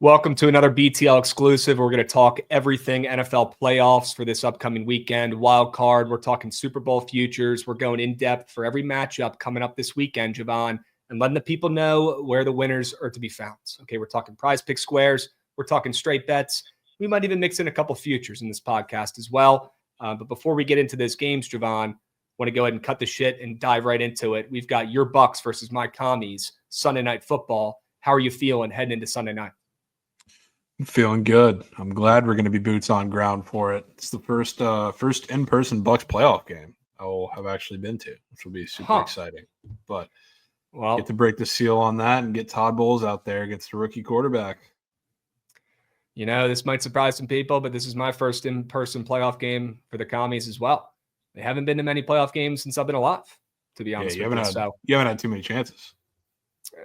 Welcome to another BTL Exclusive. We're going to talk everything NFL playoffs for this upcoming weekend. Wild card, we're talking Super Bowl futures. We're going in depth for every matchup coming up this weekend, Jovan, and letting the people know where the winners are to be found. Okay, we're talking prize pick squares. We're talking straight bets. We might even mix in a couple futures in this podcast as well. But before we get into those games, Jovan, I want to go ahead and cut the shit and dive right into it. We've got your Bucs versus my Commies, Sunday Night Football. How are you feeling heading into Sunday night? I'm feeling good. I'm glad we're going to be boots on ground for it. It's the first in-person Bucs playoff game I will have actually been to, which will be super exciting. But get to break the seal on that and get Todd Bowles out there against the rookie quarterback. You know, this might surprise some people, but this is my first in-person playoff game for the Commies as well. They haven't been to many playoff games since I've been alive, to be honest with you. You haven't had too many chances.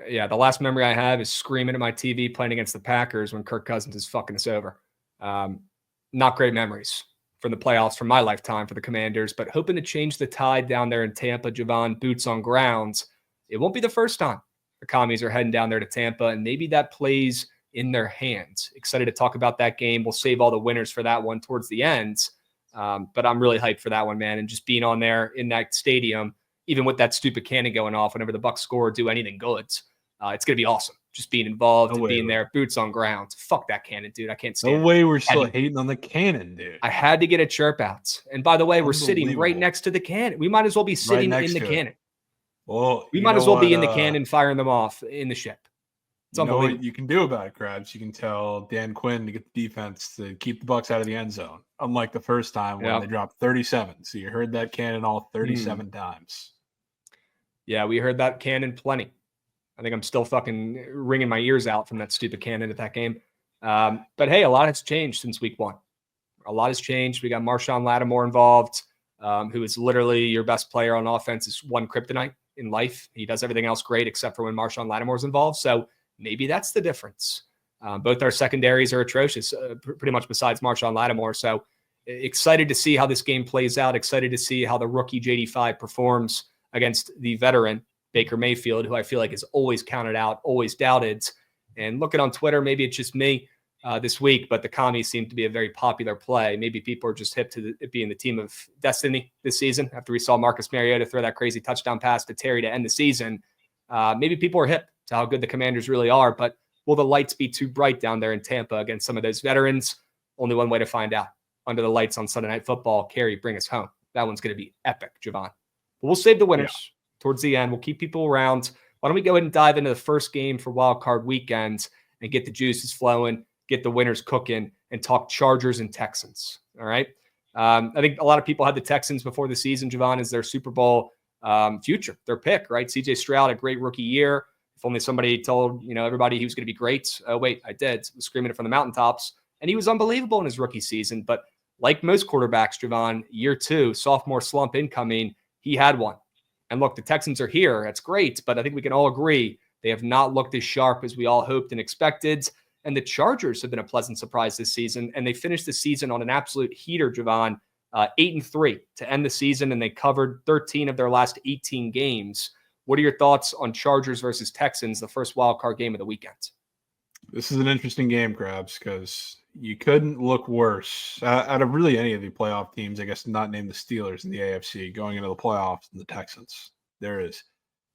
Yeah, the last memory I have is screaming at my TV playing against the Packers when Kirk Cousins is fucking us over. Not great memories from the playoffs from my lifetime for the Commanders, but hoping to change the tide down there in Tampa, Jovan, boots on grounds. It won't be the first time the Commies are heading down there to Tampa, and maybe that plays in their hands. Excited to talk about that game. We'll save all the winners for that one towards the end, but I'm really hyped for that one, man, and just being on there in that stadium, even with that stupid cannon going off whenever the Bucs score or do anything good. It's going to be awesome. Just being involved and being there, boots on ground. Fuck that cannon, dude. I can't stand it. No way we're still hating on the cannon, dude. I had to get a chirp out. And by the way, we're sitting right next to the cannon. We might as well be sitting in the cannon. Well, we might as well be in the cannon firing them off in the ship. It's unbelievable. You know what you can do about it, Krabs? You can tell Dan Quinn to get the defense to keep the Bucs out of the end zone. Unlike the first time when they dropped 37. So you heard that cannon all 37 times. Yeah, we heard that cannon plenty. I think I'm still fucking ringing my ears out from that stupid cannon at that game. But hey, a lot has changed since week one. A lot has changed. We got Marshawn Lattimore involved, who is literally your best player on offense, is one kryptonite in life. He does everything else great except for when Marshawn Lattimore is involved. So maybe that's the difference. Both our secondaries are atrocious, pretty much besides Marshawn Lattimore. So excited to see how this game plays out. Excited to see how the rookie JD5 performs against the veteran Baker Mayfield, who I feel like is always counted out, always doubted. And looking on Twitter, maybe it's just me this week, but the Commies seem to be a very popular play. Maybe people are just hip to it being the team of destiny this season after we saw Marcus Mariota throw that crazy touchdown pass to Terry to end the season. Maybe people are hip to how good the Commanders really are, but will the lights be too bright down there in Tampa against some of those veterans? Only one way to find out. Under the lights on Sunday Night Football. Carrie, bring us home. That one's going to be epic, Jovan. But we'll save the winners towards the end. We'll keep people around. Why don't we go ahead and dive into the first game for Wild Card Weekend and get the juices flowing, get the winners cooking, and talk Chargers and Texans. All right. I think a lot of people had the Texans before the season, Jovan, as their Super Bowl future, their pick, right? CJ Stroud, a great rookie year. If only somebody told, everybody he was going to be great. Oh, wait, I did. I was screaming it from the mountaintops. And he was unbelievable in his rookie season. But like most quarterbacks, Jovan, year two, sophomore slump incoming, he had one. And look, the Texans are here. That's great. But I think we can all agree they have not looked as sharp as we all hoped and expected. And the Chargers have been a pleasant surprise this season. And they finished the season on an absolute heater, Jovan, 8-3 to end the season. And they covered 13 of their last 18 games. What are your thoughts on Chargers versus Texans, the first wild card game of the weekend? This is an interesting game, Krabs, because you couldn't look worse out of really any of the playoff teams, I guess not name the Steelers in the AFC, going into the playoffs than the Texans. There is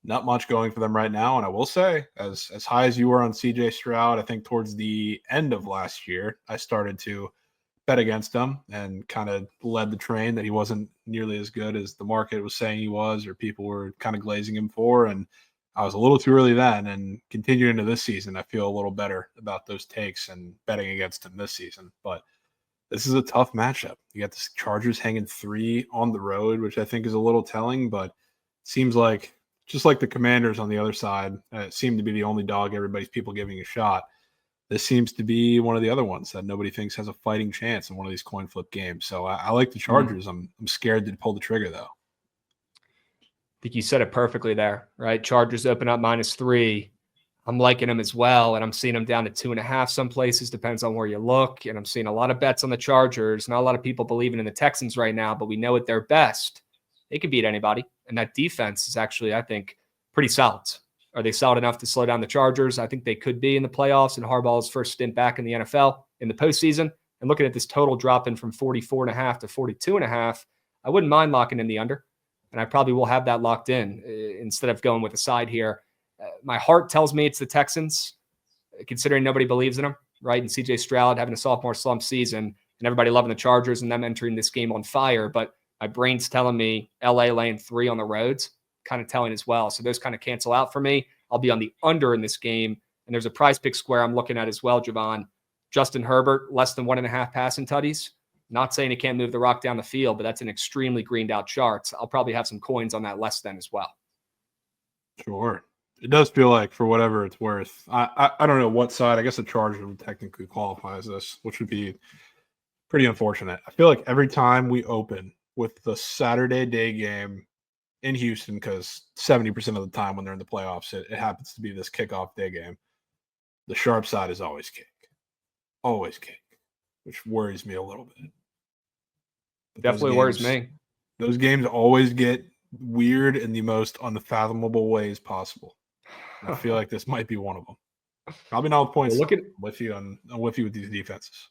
not much going for them right now. And I will say, as high as you were on CJ Stroud, I think towards the end of last year, I started to bet against him and kind of led the train that he wasn't nearly as good as the market was saying he was, or people were kind of glazing him for. And I was a little too early then, and continuing into this season, I feel a little better about those takes and betting against him this season. But this is a tough matchup. You got the Chargers hanging 3 on the road, which I think is a little telling, but it seems like just like the Commanders on the other side seem to be the only dog everybody's people giving a shot. This seems to be one of the other ones that nobody thinks has a fighting chance in one of these coin flip games. So I like the Chargers. I'm scared to pull the trigger, though. I think you said it perfectly there, right? Chargers open up -3. I'm liking them as well, and I'm seeing them down to 2.5 some places, depends on where you look. And I'm seeing a lot of bets on the Chargers. Not a lot of people believing in the Texans right now, but we know at their best, they can beat anybody. And that defense is actually, I think, pretty solid. Are they solid enough to slow down the Chargers? I think they could be in the playoffs and Harbaugh's first stint back in the NFL in the postseason. And looking at this total dropping from 44.5 to 42.5, I wouldn't mind locking in the under. And I probably will have that locked in instead of going with a side here. My heart tells me it's the Texans, considering nobody believes in them, right? And CJ Stroud having a sophomore slump season and everybody loving the Chargers and them entering this game on fire. But my brain's telling me LA laying 3 on the roads, kind of telling as well. So those kind of cancel out for me. I'll be on the under in this game. And there's a prize pick square I'm looking at as well, Jovan. Justin Herbert, less than 1.5 passing tutties. Not saying he can't move the rock down the field, but that's an extremely greened out chart. I'll probably have some coins on that less than as well. Sure. It does feel like, for whatever it's worth, I don't know what side. I guess the Chargers would technically qualify as this, which would be pretty unfortunate. I feel like every time we open with the Saturday day game in Houston, because 70% of the time when they're in the playoffs, it happens to be this kickoff day game, the sharp side is always kick. Always kick, which worries me a little bit. But definitely worries me. Those games always get weird in the most unfathomable ways possible. And I feel like this might be one of them. Probably not with points. I'm with you with these defenses.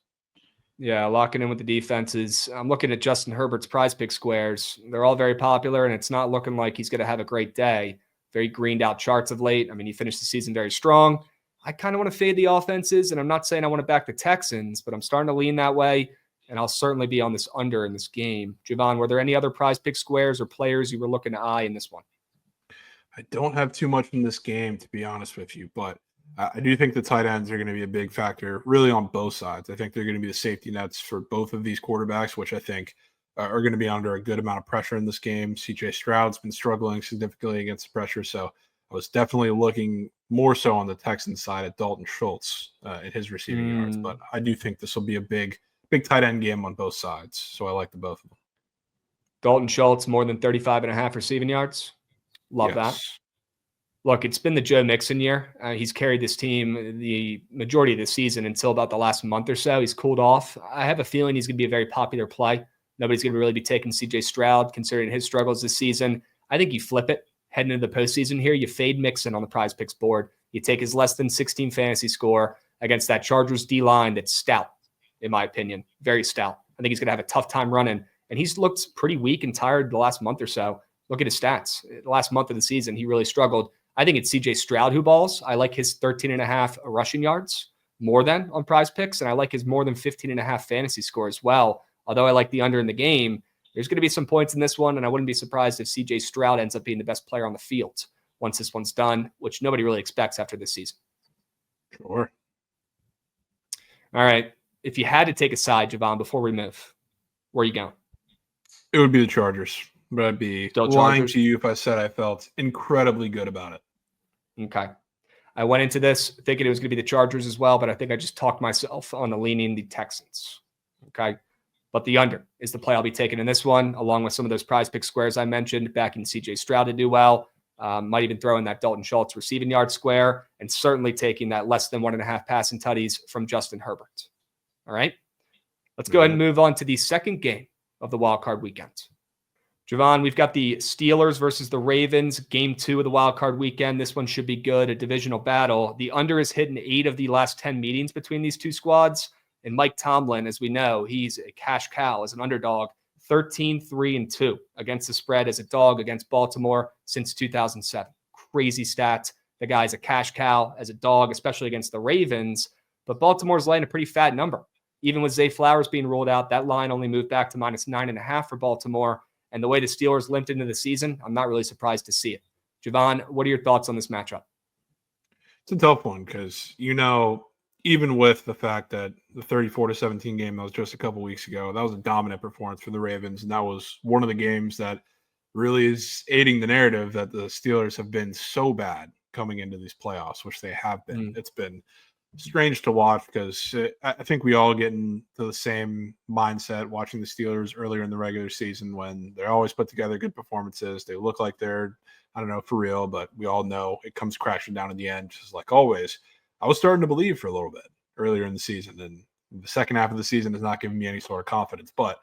Yeah, locking in with the defenses. I'm looking at Justin Herbert's prize pick squares. They're all very popular, and it's not looking like he's going to have a great day. Very greened out charts of late. I mean, he finished the season very strong. I kind of want to fade the offenses, and I'm not saying I want to back the Texans, but I'm starting to lean that way. And I'll certainly be on this under in this game. Jovan, were there any other prize pick squares or players you were looking to eye in this one? I don't have too much in this game, to be honest with you, but I do think the tight ends are going to be a big factor, really on both sides. I think they're going to be the safety nets for both of these quarterbacks, which I think are going to be under a good amount of pressure in this game. CJ Stroud's been struggling significantly against the pressure, so I was definitely looking more so on the Texans side at Dalton Schultz in his receiving yards, but I do think this will be a big tight end game on both sides. So I like the both of them. Dalton Schultz, more than 35.5 receiving yards. Love that. Look, it's been the Joe Mixon year. He's carried this team the majority of the season until about the last month or so. He's cooled off. I have a feeling he's going to be a very popular play. Nobody's going to really be taking CJ Stroud, considering his struggles this season. I think you flip it heading into the postseason here. You fade Mixon on the prize picks board. You take his less than 16 fantasy score against that Chargers D-line that's stout, in my opinion. Very stout. I think he's going to have a tough time running. And he's looked pretty weak and tired the last month or so. Look at his stats. The last month of the season, he really struggled. I think it's CJ Stroud who balls. I like his 13.5 rushing yards more than on prize picks. And I like his more than 15.5 fantasy score as well. Although I like the under in the game, there's going to be some points in this one. And I wouldn't be surprised if CJ Stroud ends up being the best player on the field once this one's done, which nobody really expects after this season. Sure. All right. If you had to take a side, Jovan, before we move, where are you going? It would be the Chargers, but I'd be lying to you if I said I felt incredibly good about it. Okay. I went into this thinking it was going to be the Chargers as well, but I think I just talked myself on the leaning the Texans. Okay. But the under is the play I'll be taking in this one, along with some of those prize pick squares I mentioned, backing CJ Stroud to do well. Might even throw in that Dalton Schultz receiving yard square, and certainly taking that less than 1.5 passing tutties from Justin Herbert. All right. Let's go ahead and move on to the second game of the wild card weekend. Jovan, we've got the Steelers versus the Ravens, game 2 of the wild card weekend. This one should be good, a divisional battle. The under is hit in 8 of the last 10 meetings between these two squads. And Mike Tomlin, as we know, he's a cash cow as an underdog, 13-3-2 against the spread as a dog against Baltimore since 2007. Crazy stat. The guy's a cash cow as a dog, especially against the Ravens. But Baltimore's laying a pretty fat number. Even with Zay Flowers being ruled out, that line only moved back to -9.5 for Baltimore. And the way the Steelers limped into the season, I'm not really surprised to see it. Jovan, what are your thoughts on this matchup? It's a tough one because, even with the fact that the 34-17 game that was just a couple weeks ago, that was a dominant performance for the Ravens. And that was one of the games that really is aiding the narrative that the Steelers have been so bad coming into these playoffs, which they have been. It's been strange to watch because I think we all get into the same mindset watching the Steelers earlier in the regular season when they're always put together good performances. They look like they're, I don't know, for real, but we all know it comes crashing down in the end, just like always. I was starting to believe for a little bit earlier in the season, and the second half of the season is not giving me any sort of confidence. But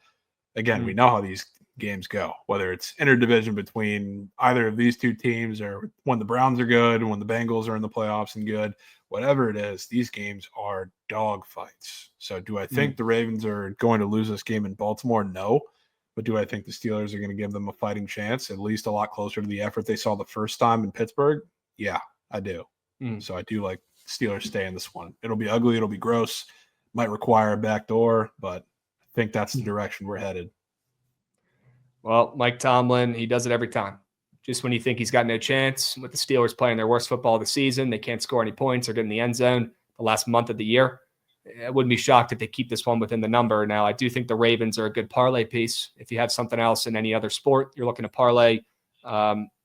again, we know how these games go, whether it's interdivision between either of these two teams or when the Browns are good, when the Bengals are in the playoffs and good, whatever it is, these games are dog fights. So do I think the Ravens are going to lose this game in Baltimore? No. But do I think the Steelers are going to give them a fighting chance, at least a lot closer to the effort they saw the first time in Pittsburgh? Yeah, I do. So I do like Steelers stay in this one. It'll be ugly. It'll be gross. Might require a backdoor, but I think that's the direction we're headed. Well, Mike Tomlin, he does it every time. Just when you think he's got no chance, with the Steelers playing their worst football of the season, they can't score any points or get in the end zone the last month of the year. I wouldn't be shocked if they keep this one within the number. Now, I do think the Ravens are a good parlay piece. If you have something else in any other sport, you're looking to parlay,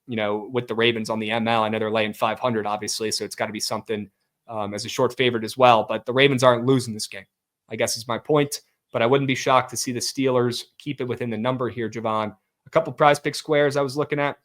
with the Ravens on the ML. I know they're laying 500, obviously, so it's got to be something as a short favorite as well. But the Ravens aren't losing this game, I guess is my point. But I wouldn't be shocked to see the Steelers keep it within the number here, Jovan. A couple prize pick squares I was looking at.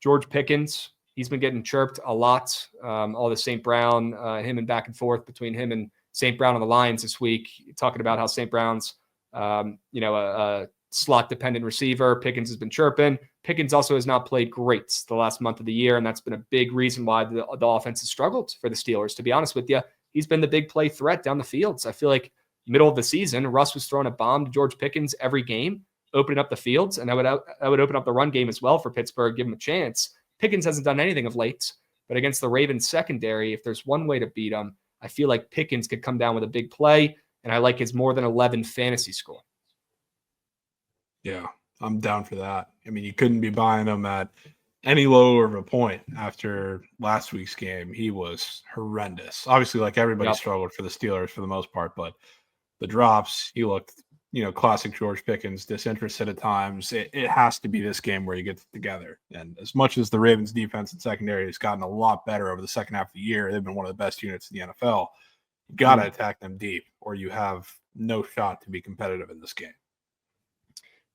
George Pickens, he's been getting chirped a lot. All the St. Brown, him and back and forth between him and St. Brown on the Lions this week, talking about how St. Brown's, a slot-dependent receiver. Pickens has been chirping. Pickens also has not played great the last month of the year, and that's been a big reason why the offense has struggled for the Steelers. To be honest with you, he's been the big play threat down the field. So I feel like middle of the season, Russ was throwing a bomb to George Pickens every game, opening up the fields, and I would open up the run game as well for Pittsburgh, give him a chance. Pickens hasn't done anything of late, but against the Ravens secondary, if there's one way to beat them, I feel like Pickens could come down with a big play, and I like his more than 11 fantasy score. Yeah, I'm down for that. I mean, you couldn't be buying him at any lower of a point after last week's game. He was horrendous. Obviously, like everybody struggled for the Steelers for the most part, but the drops, he looked, classic George Pickens, disinterested at times. It has to be this game where you get it together. And as much as the Ravens defense and secondary has gotten a lot better over the second half of the year, they've been one of the best units in the NFL. You got to attack them deep or you have no shot to be competitive in this game.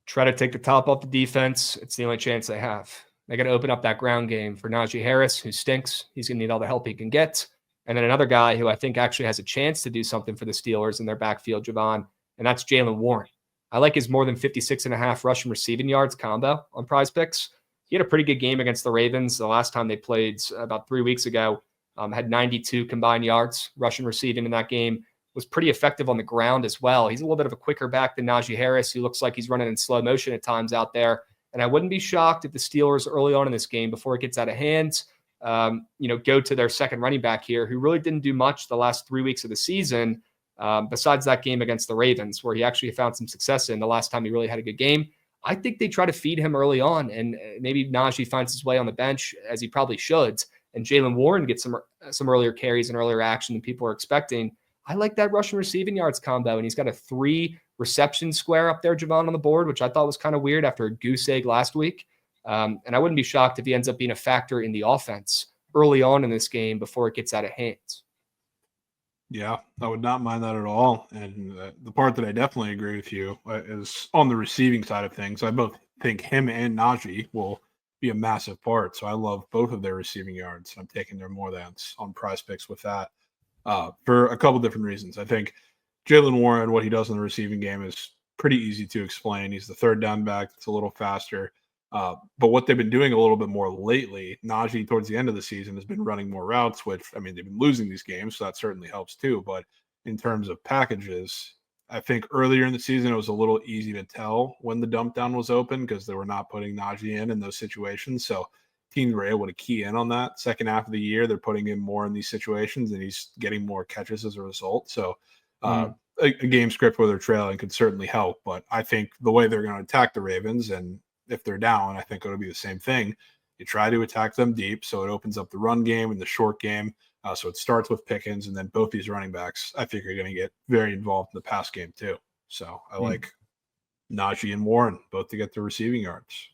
Try to take the top off the defense. It's the only chance they have. They got to open up that ground game for Najee Harris, who stinks. He's going to need all the help he can get. And then another guy who I think actually has a chance to do something for the Steelers in their backfield, Jovan, and that's Jaylen Warren. I like his more than 56.5 rushing receiving yards combo on Prize Picks. He had a pretty good game against the Ravens the last time they played about 3 weeks ago. Had 92 combined yards rushing receiving in that game. Was pretty effective on the ground as well. He's a little bit of a quicker back than Najee Harris, who looks like he's running in slow motion at times out there. And I wouldn't be shocked if the Steelers early on in this game, before it gets out of hand, go to their second running back here, who really didn't do much the last 3 weeks of the season, besides that game against the Ravens, where he actually found some success in the last time he really had a good game. I think they try to feed him early on, and maybe Najee finds his way on the bench, as he probably should, and Jaylen Warren gets some earlier carries and earlier action than people are expecting. I like that rushing receiving yards combo, and he's got a 3 reception square up there, Jovan, on the board, which I thought was kind of weird after a goose egg last week. And I wouldn't be shocked if he ends up being a factor in the offense early on in this game before it gets out of hand. Yeah, I would not mind that at all. And the part that I definitely agree with you is on the receiving side of things. I both think him and Najee will be a massive part. So I love both of their receiving yards. I'm taking their more thans on Prize Picks with that. For a couple different reasons. I think Jaylen Warren, what he does in the receiving game is pretty easy to explain. He's the third down back. It's a little faster. But what they've been doing a little bit more lately, Najee towards the end of the season has been running more routes, which, I mean, they've been losing these games, so that certainly helps too. But in terms of packages, I think earlier in the season, it was a little easy to tell when the dump down was open because they were not putting Najee in those situations. So teams were able to key in on that. Second half of the year, they're putting him more in these situations, and he's getting more catches as a result. So a game script where they're trailing could certainly help. But I think the way they're going to attack the Ravens, and if they're down, I think it'll be the same thing. You try to attack them deep, so it opens up the run game and the short game. So it starts with Pickens, and then both these running backs, I think, are going to get very involved in the pass game too. So I like Najee and Warren both to get the receiving yards.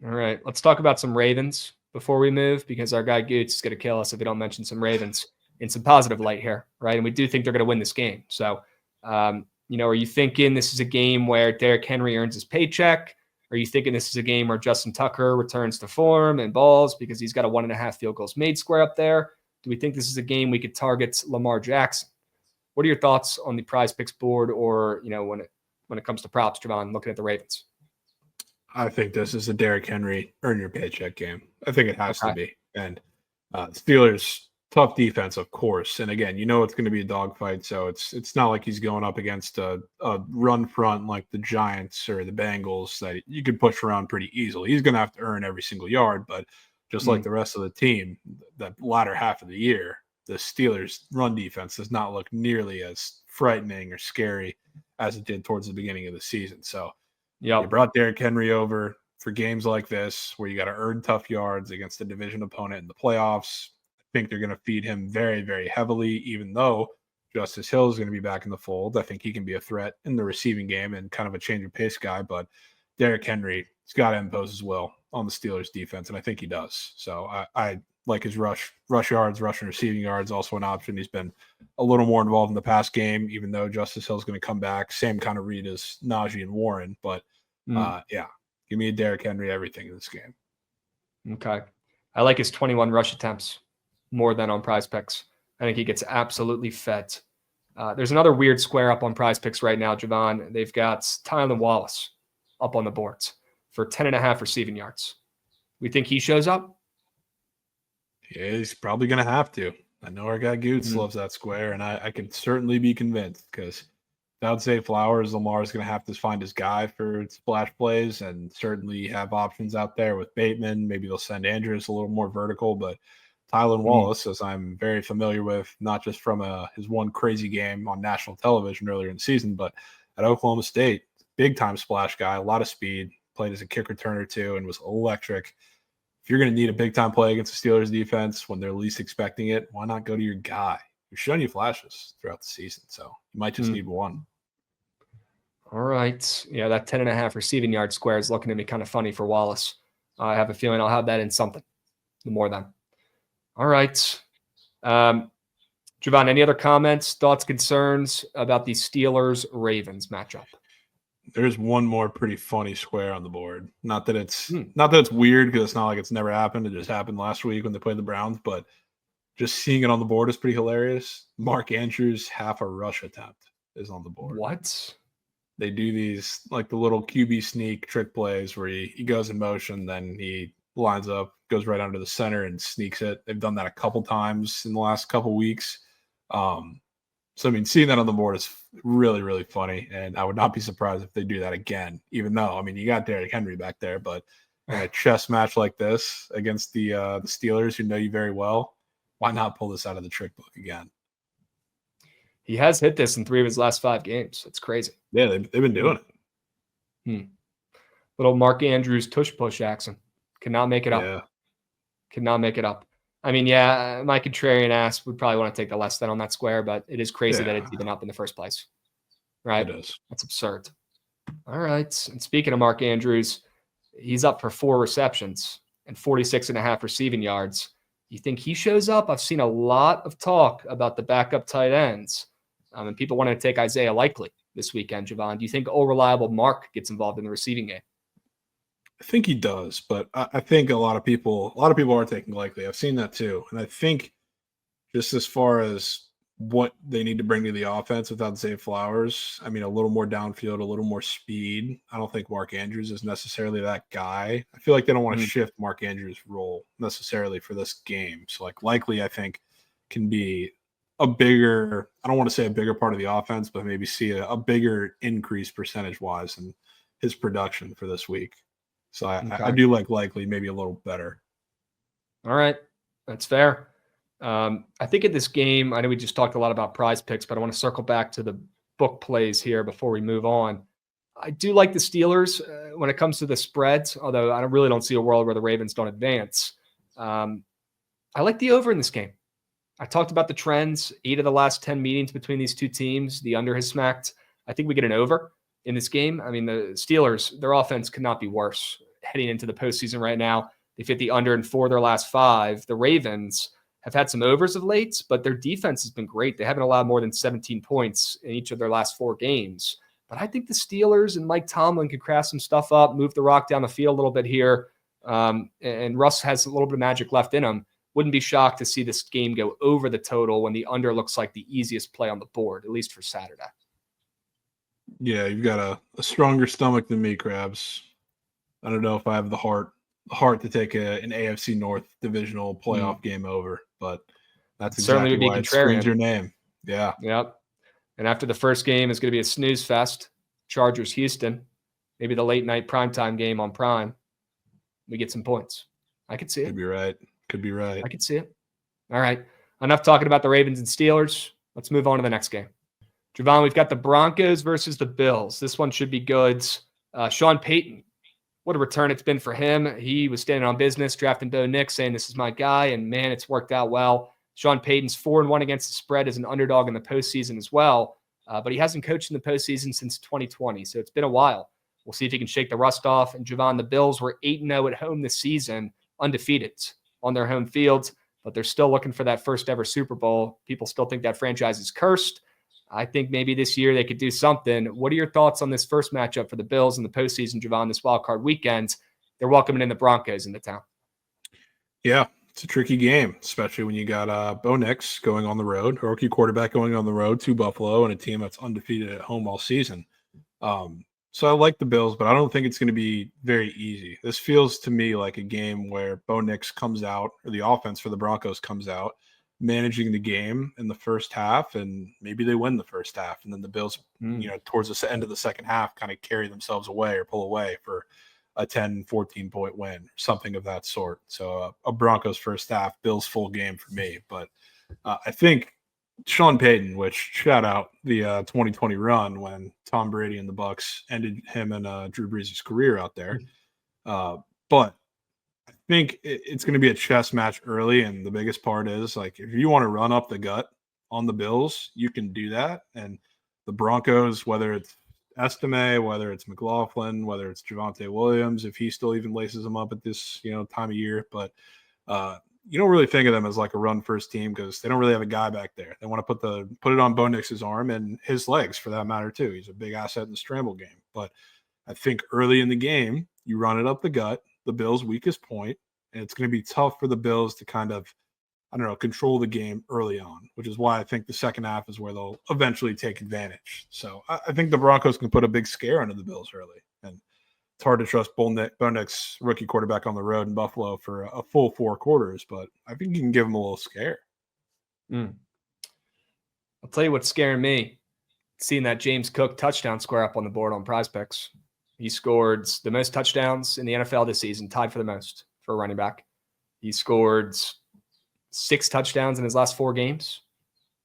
All right, let's talk about some Ravens before we move, because our guy Goots is going to kill us if we don't mention some Ravens in some positive light here, right? And we do think they're going to win this game. So, are you thinking this is a game where Derrick Henry earns his paycheck? Are you thinking this is a game where Justin Tucker returns to form and balls because he's got a 1.5 field goals made square up there? Do we think this is a game we could target Lamar Jackson? What are your thoughts on the Prize Picks board, or when it comes to props, Jovan, looking at the Ravens? I think this is a Derrick Henry earn your paycheck game. I think it has to Okay. be. And Steelers tough defense, of course. And again, it's going to be a dogfight, so it's not like he's going up against a run front like the Giants or the Bengals that you could push around pretty easily. He's going to have to earn every single yard, but just like the rest of the team, the latter half of the year, the Steelers' run defense does not look nearly as frightening or scary as it did towards the beginning of the season. So you brought Derrick Henry over for games like this where you got to earn tough yards against a division opponent in the playoffs. I think they're going to feed him very, very heavily, even though Justice Hill is going to be back in the fold. I think he can be a threat in the receiving game and kind of a change of pace guy, but Derrick Henry's got to impose as well on the Steelers defense, and I think he does. So I like his rush yards, rush and receiving yards, also an option. He's been a little more involved in the past game, even though Justice Hill's going to come back. Same kind of read as Najee and Warren, but give me a Derrick Henry everything in this game. Okay. I like his 21 rush attempts more than on Prize Picks. I think he gets absolutely fed. There's another weird square up on Prize Picks right now, Jovan. They've got Tylan Wallace up on the boards for 10.5 receiving yards. We think he shows up? Yeah, he's probably going to have to. I know our guy Goots loves that square, and I can certainly be convinced because without Zay Flowers, Lamar's going to have to find his guy for splash plays and certainly have options out there with Bateman. Maybe they'll send Andrews a little more vertical, but Tylan Wallace, as I'm very familiar with, not just from his one crazy game on national television earlier in the season, but at Oklahoma State, big-time splash guy, a lot of speed, played as a kick returner too, and was electric. If you're going to need a big-time play against the Steelers defense when they're least expecting it, why not go to your guy? We've shown you flashes throughout the season, so you might just need one. All right. Yeah, that 10.5 receiving yard square is looking to be kind of funny for Wallace. I have a feeling I'll have that in something. The more than. All right. Jovan, any other comments, thoughts, concerns about the Steelers-Ravens matchup? There's one more pretty funny square on the board. Not that it's weird because it's not like it's never happened. It just happened last week when they played the Browns, but just seeing it on the board is pretty hilarious. Mark Andrews' half a rush attempt is on the board. What? They do these like the little QB sneak trick plays where he goes in motion, then he lines up, goes right under the center and sneaks it. They've done that a couple times in the last couple weeks. So, I mean, seeing that on the board is really, really funny, and I would not be surprised if they do that again, even though, I mean, you got Derrick Henry back there, but in a chess match like this against the Steelers, who know you very well, why not pull this out of the trick book again? He has hit this in 3 of his last 5 games. It's crazy. Yeah, they've been doing it. Little Mark Andrews tush-push action. Cannot make it up. Yeah. Cannot make it up. I mean, yeah, my contrarian ass would probably want to take the less than on that square, but it is crazy that it's even up in the first place. Right? It is. That's absurd. All right. And speaking of Mark Andrews, he's up for 4 receptions and 46.5 receiving yards. You think he shows up? I've seen a lot of talk about the backup tight ends, and people want to take Isaiah Likely this weekend, Jovan. Do you think old reliable Mark gets involved in the receiving game? I think he does, but I think a lot of people are taking Likely. I've seen that too. And I think just as far as what they need to bring to the offense without Zay Flowers, I mean, a little more downfield, a little more speed. I don't think Mark Andrews is necessarily that guy. I feel like they don't want to shift Mark Andrews' role necessarily for this game. So like Likely, I think, can be a bigger, I don't want to say a bigger part of the offense, but maybe see a bigger increase percentage-wise in his production for this week. So I do like Likely maybe a little better. All right. That's fair. I think in this game, I know we just talked a lot about Prize Picks, but I want to circle back to the book plays here before we move on. I do like the Steelers when it comes to the spreads, although I really don't see a world where the Ravens don't advance. I like the over in this game. I talked about the trends, 8 of the last 10 meetings between these two teams. The under has smacked. I think we get an over in this game. I mean, the Steelers, their offense could not be worse heading into the postseason right now. They've hit the under in 4 of their last 5. The Ravens have had some overs of late, but their defense has been great. They haven't allowed more than 17 points in each of their last 4 games. But I think the Steelers and Mike Tomlin could craft some stuff up, move the rock down the field a little bit here. And Russ has a little bit of magic left in him. Wouldn't be shocked to see this game go over the total when the under looks like the easiest play on the board, at least for Saturday. Yeah, you've got a stronger stomach than me, Krabs. I don't know if I have the heart to take an AFC North divisional playoff game over, but that's Certainly exactly would be why it screams contrarian. your name. Yeah. Yep. And after the first game is going to be a snooze fest. Chargers, Houston. Maybe the late night primetime game on Prime. We get some points. I could see it. Could be right. I could see it. All right. Enough talking about the Ravens and Steelers. Let's move on to the next game. Jovan, we've got the Broncos versus the Bills. This one should be good. Sean Payton, what a return it's been for him. He was standing on business, drafting Bo Nix, saying this is my guy, and man, it's worked out well. Sean Payton's 4-1 against the spread as an underdog in the postseason as well, but he hasn't coached in the postseason since 2020, so it's been a while. We'll see if he can shake the rust off. And Jovan, the Bills were 8-0 at home this season, undefeated on their home field, but they're still looking for that first ever Super Bowl. People still think that franchise is cursed. I think maybe this year they could do something. What are your thoughts on this first matchup for the Bills in the postseason, Jovan, this wild card weekend? They're welcoming in the Broncos into town. Yeah, it's a tricky game, especially when you got Bo Nix going on the road, a rookie quarterback going on the road to Buffalo, and a team that's undefeated at home all season. So I like the Bills, but I don't think it's going to be very easy. This feels to me like a game where Bo Nix comes out, or the offense for the Broncos comes out, managing the game in the first half, and maybe they win the first half, and then the Bills, towards the end of the second half, kind of carry themselves away or pull away for a 10, 14-point win, something of that sort. So a Broncos first half, Bills full game for me. But I think Sean Payton, which shout out the 2020 run when Tom Brady and the Bucs ended him and Drew Brees' career out there. But I think it's going to be a chess match early, and the biggest part is, like, if you want to run up the gut on the Bills, you can do that. And the Broncos, whether it's Estime, whether it's McLaughlin, whether it's Javonte Williams, if he still even laces them up at this time of year, but you don't really think of them as like a run first team because they don't really have a guy back there. They want to put it on Bo Nix's arm and his legs for that matter too. He's a big asset in the scramble game, but I think early in the game you run it up the gut, the Bills' weakest point, and it's going to be tough for the Bills to kind of, control the game early on, which is why I think the second half is where they'll eventually take advantage. So I think the Broncos can put a big scare under the Bills early, and it's hard to trust Bo Nix, rookie quarterback on the road in Buffalo for a full 4 quarters, but I think you can give him a little scare. I'll tell you what's scaring me, seeing that James Cook touchdown square up on the board on Prize Picks. He scored the most touchdowns in the NFL this season, tied for the most for a running back. He scored 6 touchdowns in his last 4 games,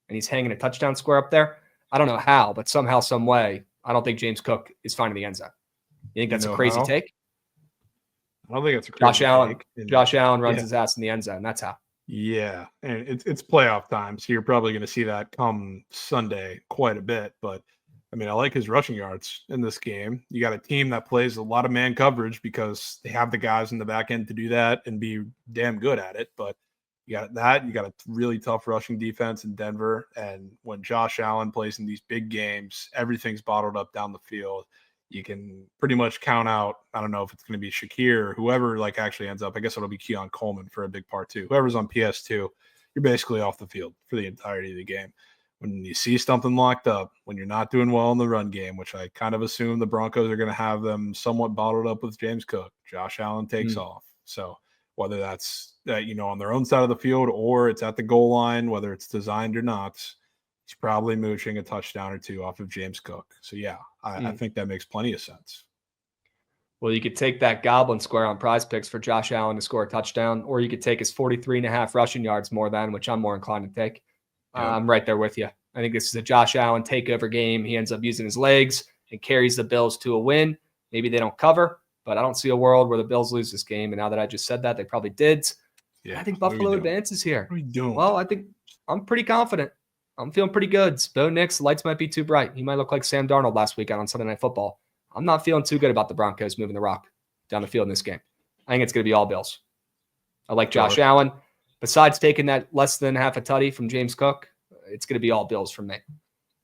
and he's hanging a touchdown square up there. I don't know how, but somehow, some way, I don't think James Cook is finding the end zone. You think that's a crazy take? I don't think it's a crazy take. Josh Allen runs his ass in the end zone. That's how. Yeah, and it's playoff time, so you're probably going to see that come Sunday quite a bit. But, I like his rushing yards in this game. You got a team that plays a lot of man coverage because they have the guys in the back end to do that and be damn good at it. But you got that. You got a really tough rushing defense in Denver. And when Josh Allen plays in these big games, everything's bottled up down the field. You can pretty much count out, I don't know if it's going to be Shakir or whoever actually ends up. I guess it'll be Keon Coleman for a big part too. Whoever's on PS2, you're basically off the field for the entirety of the game. When you see something locked up, when you're not doing well in the run game, which I kind of assume the Broncos are going to have them somewhat bottled up with James Cook, Josh Allen takes off. So whether that's on their own side of the field or it's at the goal line, whether it's designed or not, he's probably mooching a touchdown or 2 off of James Cook. So, yeah, I think that makes plenty of sense. Well, you could take that Goblin square on Prize Picks for Josh Allen to score a touchdown, or you could take his 43.5 rushing yards more than, which I'm more inclined to take. Yep. I'm right there with you. I think this is a Josh Allen takeover game. He ends up using his legs and carries the Bills to a win. Maybe they don't cover, but I don't see a world where the Bills lose this game. And now that I just said that, they probably did. Yeah, I think Buffalo advances here. What are we doing? Well, I think I'm pretty confident. I'm feeling pretty good. Bo Nix, lights might be too bright. He might look like Sam Darnold last weekend on Sunday Night Football. I'm not feeling too good about the Broncos moving the rock down the field in this game. I think it's going to be all Bills. I like Josh Allen. Besides taking that less than half a tutty from James Cook, it's going to be all Bills from me.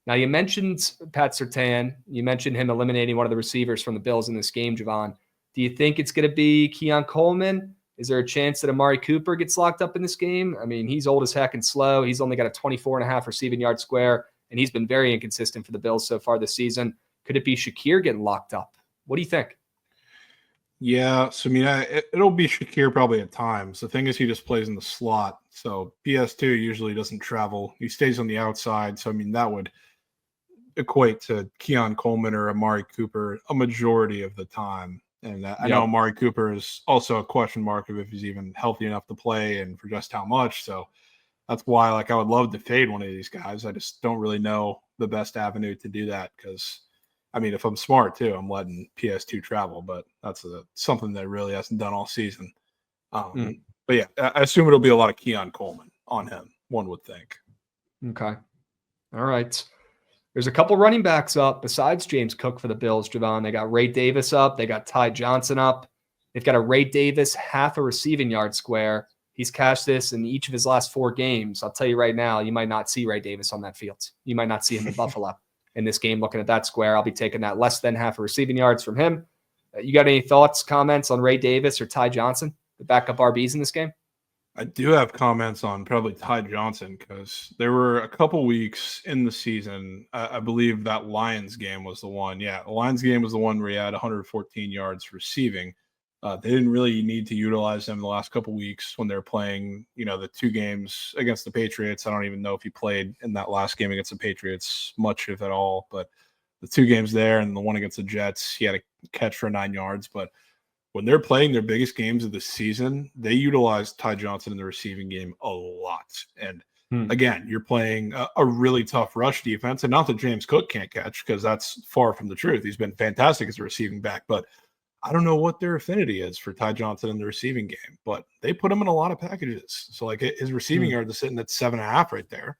Now, you mentioned Pat Surtain. You mentioned him eliminating one of the receivers from the Bills in this game, Jovan. Do you think it's going to be Keon Coleman? Is there a chance that Amari Cooper gets locked up in this game? He's old as heck and slow. He's only got a 24.5 receiving yard square, and he's been very inconsistent for the Bills so far this season. Could it be Shakir getting locked up? What do you think? Yeah, so I mean, it'll be Shakir probably at times. The thing is, he just plays in the slot, so PS2 usually doesn't travel. He stays on the outside, so I mean that would equate to Keon Coleman or Amari Cooper a majority of the time. And I know Yep. Amari Cooper is also a question mark of if he's even healthy enough to play and for just how much. So that's why, like, I would love to fade one of these guys. I just don't really know the best avenue to do that because, I mean, if I'm smart too, I'm letting PS2 travel, but that's something that really hasn't done all season. Mm, But yeah, I assume it'll be a lot of Keon Coleman on him, one would think. okay. All right. There's a couple running backs up besides James Cook for the Bills, Jovan. They got Ray Davis up. They got Ty Johnson up. They've got a Ray Davis half a receiving yard square. He's cashed this in each of his last 4 games. I'll tell you right now, you might not see Ray Davis on that field. You might not see him in Buffalo in this game looking at that square. I'll be taking that less than half a receiving yards from him. You got any thoughts, comments on Ray Davis or Ty Johnson, the backup RBs in this game? I do have comments on probably Ty Johnson because there were a couple weeks in the season. I believe that Lions game was the one. Yeah, the Lions game was the one where he had 114 yards receiving. They didn't really need to utilize him the last couple weeks when they're playing, the 2 games against the Patriots. I don't even know if he played in that last game against the Patriots much, if at all. But the 2 games there and the one against the Jets, he had a catch for 9 yards. But when they're playing their biggest games of the season, they utilize Ty Johnson in the receiving game a lot. And again, you're playing a really tough rush defense. And not that James Cook can't catch, because that's far from the truth. He's been fantastic as a receiving back. But I don't know what their affinity is for Ty Johnson in the receiving game. But they put him in a lot of packages. So, like, his receiving yards is sitting at 7.5 right there.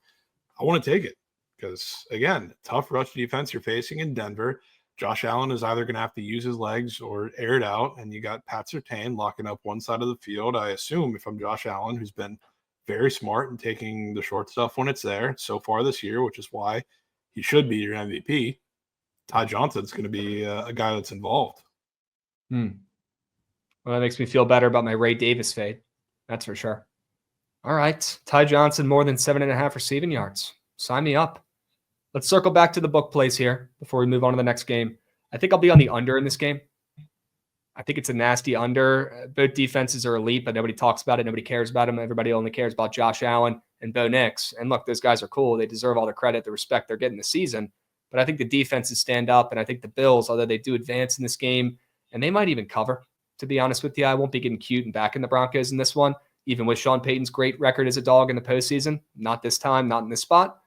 I want to take it because, again, tough rush defense you're facing in Denver. Josh Allen is either going to have to use his legs or air it out, and you got Pat Surtain locking up one side of the field. I assume if I'm Josh Allen, who's been very smart in taking the short stuff when it's there so far this year, which is why he should be your MVP, Ty Johnson's going to be a guy that's involved. Well, that makes me feel better about my Ray Davis fade. That's for sure. All right. Ty Johnson, more than 7.5 receiving yards. Sign me up. Let's circle back to the book plays here before we move on to the next game. I think I'll be on the under in this game. I think it's a nasty under. Both defenses are elite, but nobody talks about it. Nobody cares about them. Everybody only cares about Josh Allen and Bo Nix. And look, those guys are cool. They deserve all the credit, the respect they're getting this season. But I think the defenses stand up, and I think the Bills, although they do advance in this game, and they might even cover, to be honest with you, I won't be getting cute and backing the Broncos in this one, even with Sean Payton's great record as a dog in the postseason. Not this time, not in this spot.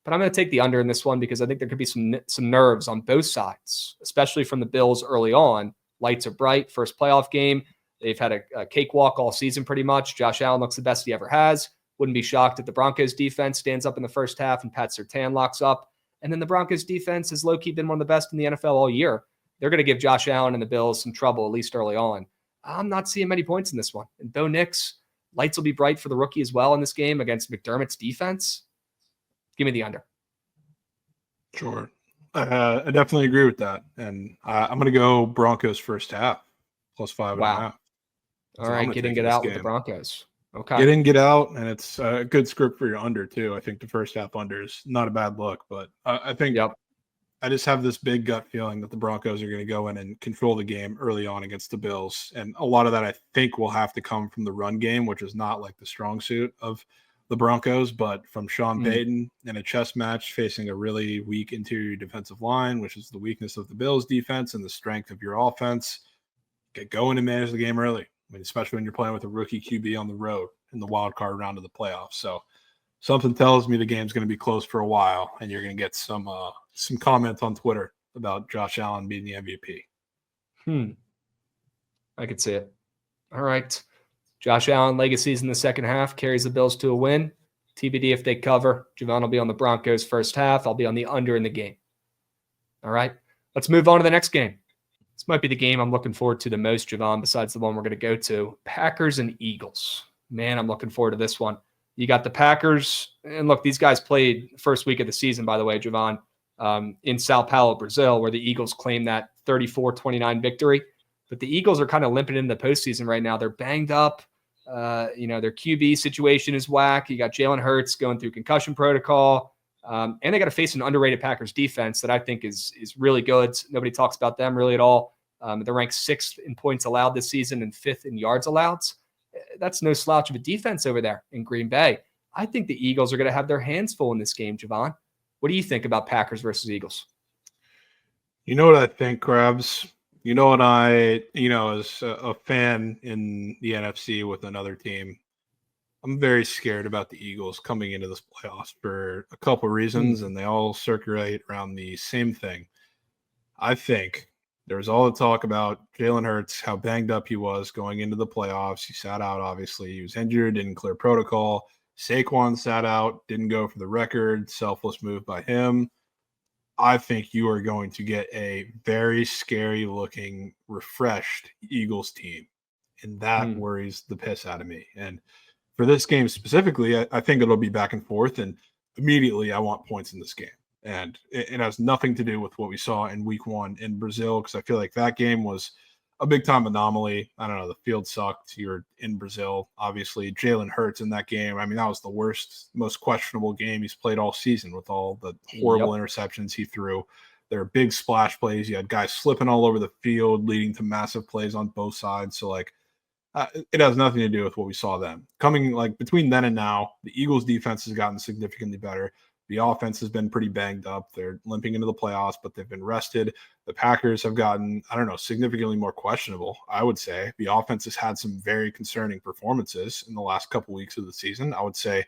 But I'm going to take the under in this one because I think there could be some nerves on both sides, especially from the Bills early on. Lights are bright. First playoff game. They've had a cakewalk all season pretty much. Josh Allen looks the best he ever has. Wouldn't be shocked if the Broncos defense stands up in the first half and Pat Surtain locks up. And then the Broncos defense has low-key been one of the best in the NFL all year. They're going to give Josh Allen and the Bills some trouble, at least early on. I'm not seeing many points in this one. And Bo Nix, lights will be bright for the rookie as well in this game against McDermott's defense. Give me the under. Sure. I definitely agree with that. And I'm going to go Broncos first half, plus 5.5. All right, get in, get out with the Broncos. Okay. Get in, get out, and it's a good script for your under, too. I think the first half under is not a bad look, but I think I just have this big gut feeling that the Broncos are going to go in and control the game early on against the Bills. And a lot of that, I think, will have to come from the run game, which is not like the strong suit of the Broncos, but from Sean Payton in a chess match facing a really weak interior defensive line, which is the weakness of the Bills defense and the strength of your offense. Get going and manage the game early. I mean, especially when you're playing with a rookie QB on the road in the wild card round of the playoffs. So something tells me the game's going to be close for a while, and you're going to get some comments on Twitter about Josh Allen being the MVP. I could see it. All right. Josh Allen legacies in the second half, carries the Bills to a win. TBD if they cover. Jovan will be on the Broncos first half. I'll be on the under in the game. All right. Let's move on to the next game. This might be the game I'm looking forward to the most, Jovan, besides the one we're going to go to. Packers and Eagles. Man, I'm looking forward to this one. You got the Packers. And look, these guys played first week of the season, by the way, Jovan, in Sao Paulo, Brazil, where the Eagles claimed that 34-29 victory. But the Eagles are kind of limping into the postseason right now. They're banged up. Their QB situation is whack. You got Jalen Hurts going through concussion protocol. And they got to face an underrated Packers defense that I think is really good. Nobody talks about them really at all. They're ranked 6th in points allowed this season and 5th in yards allowed. That's no slouch of a defense over there in Green Bay. I think the Eagles are going to have their hands full in this game, Jovan. What do you think about Packers versus Eagles? You know what I think, Krabs? You know what as a fan in the NFC with another team, I'm very scared about the Eagles coming into this playoffs for a couple reasons, and they all circulate around the same thing. I think there was all the talk about Jalen Hurts, how banged up he was going into the playoffs. He sat out, obviously. He was injured, didn't clear protocol. Saquon sat out, didn't go for the record. Selfless move by him. I think you are going to get a very scary-looking, refreshed Eagles team, and that worries the piss out of me. And for this game specifically, I think it'll be back and forth, and immediately I want points in this game. And it has nothing to do with what we saw in week 1 in Brazil, because I feel like that game was a big-time anomaly. I don't know. The field sucked. You're in Brazil. Obviously, Jalen Hurts in that game. I mean, that was the worst, most questionable game he's played all season with all the horrible interceptions he threw. There are big splash plays. You had guys slipping all over the field, leading to massive plays on both sides. So, it has nothing to do with what we saw then. Coming, between then and now, the Eagles' defense has gotten significantly better. The offense has been pretty banged up. They're limping into the playoffs, but they've been rested. The Packers have gotten, significantly more questionable, I would say. The offense has had some very concerning performances in the last couple weeks of the season. I would say,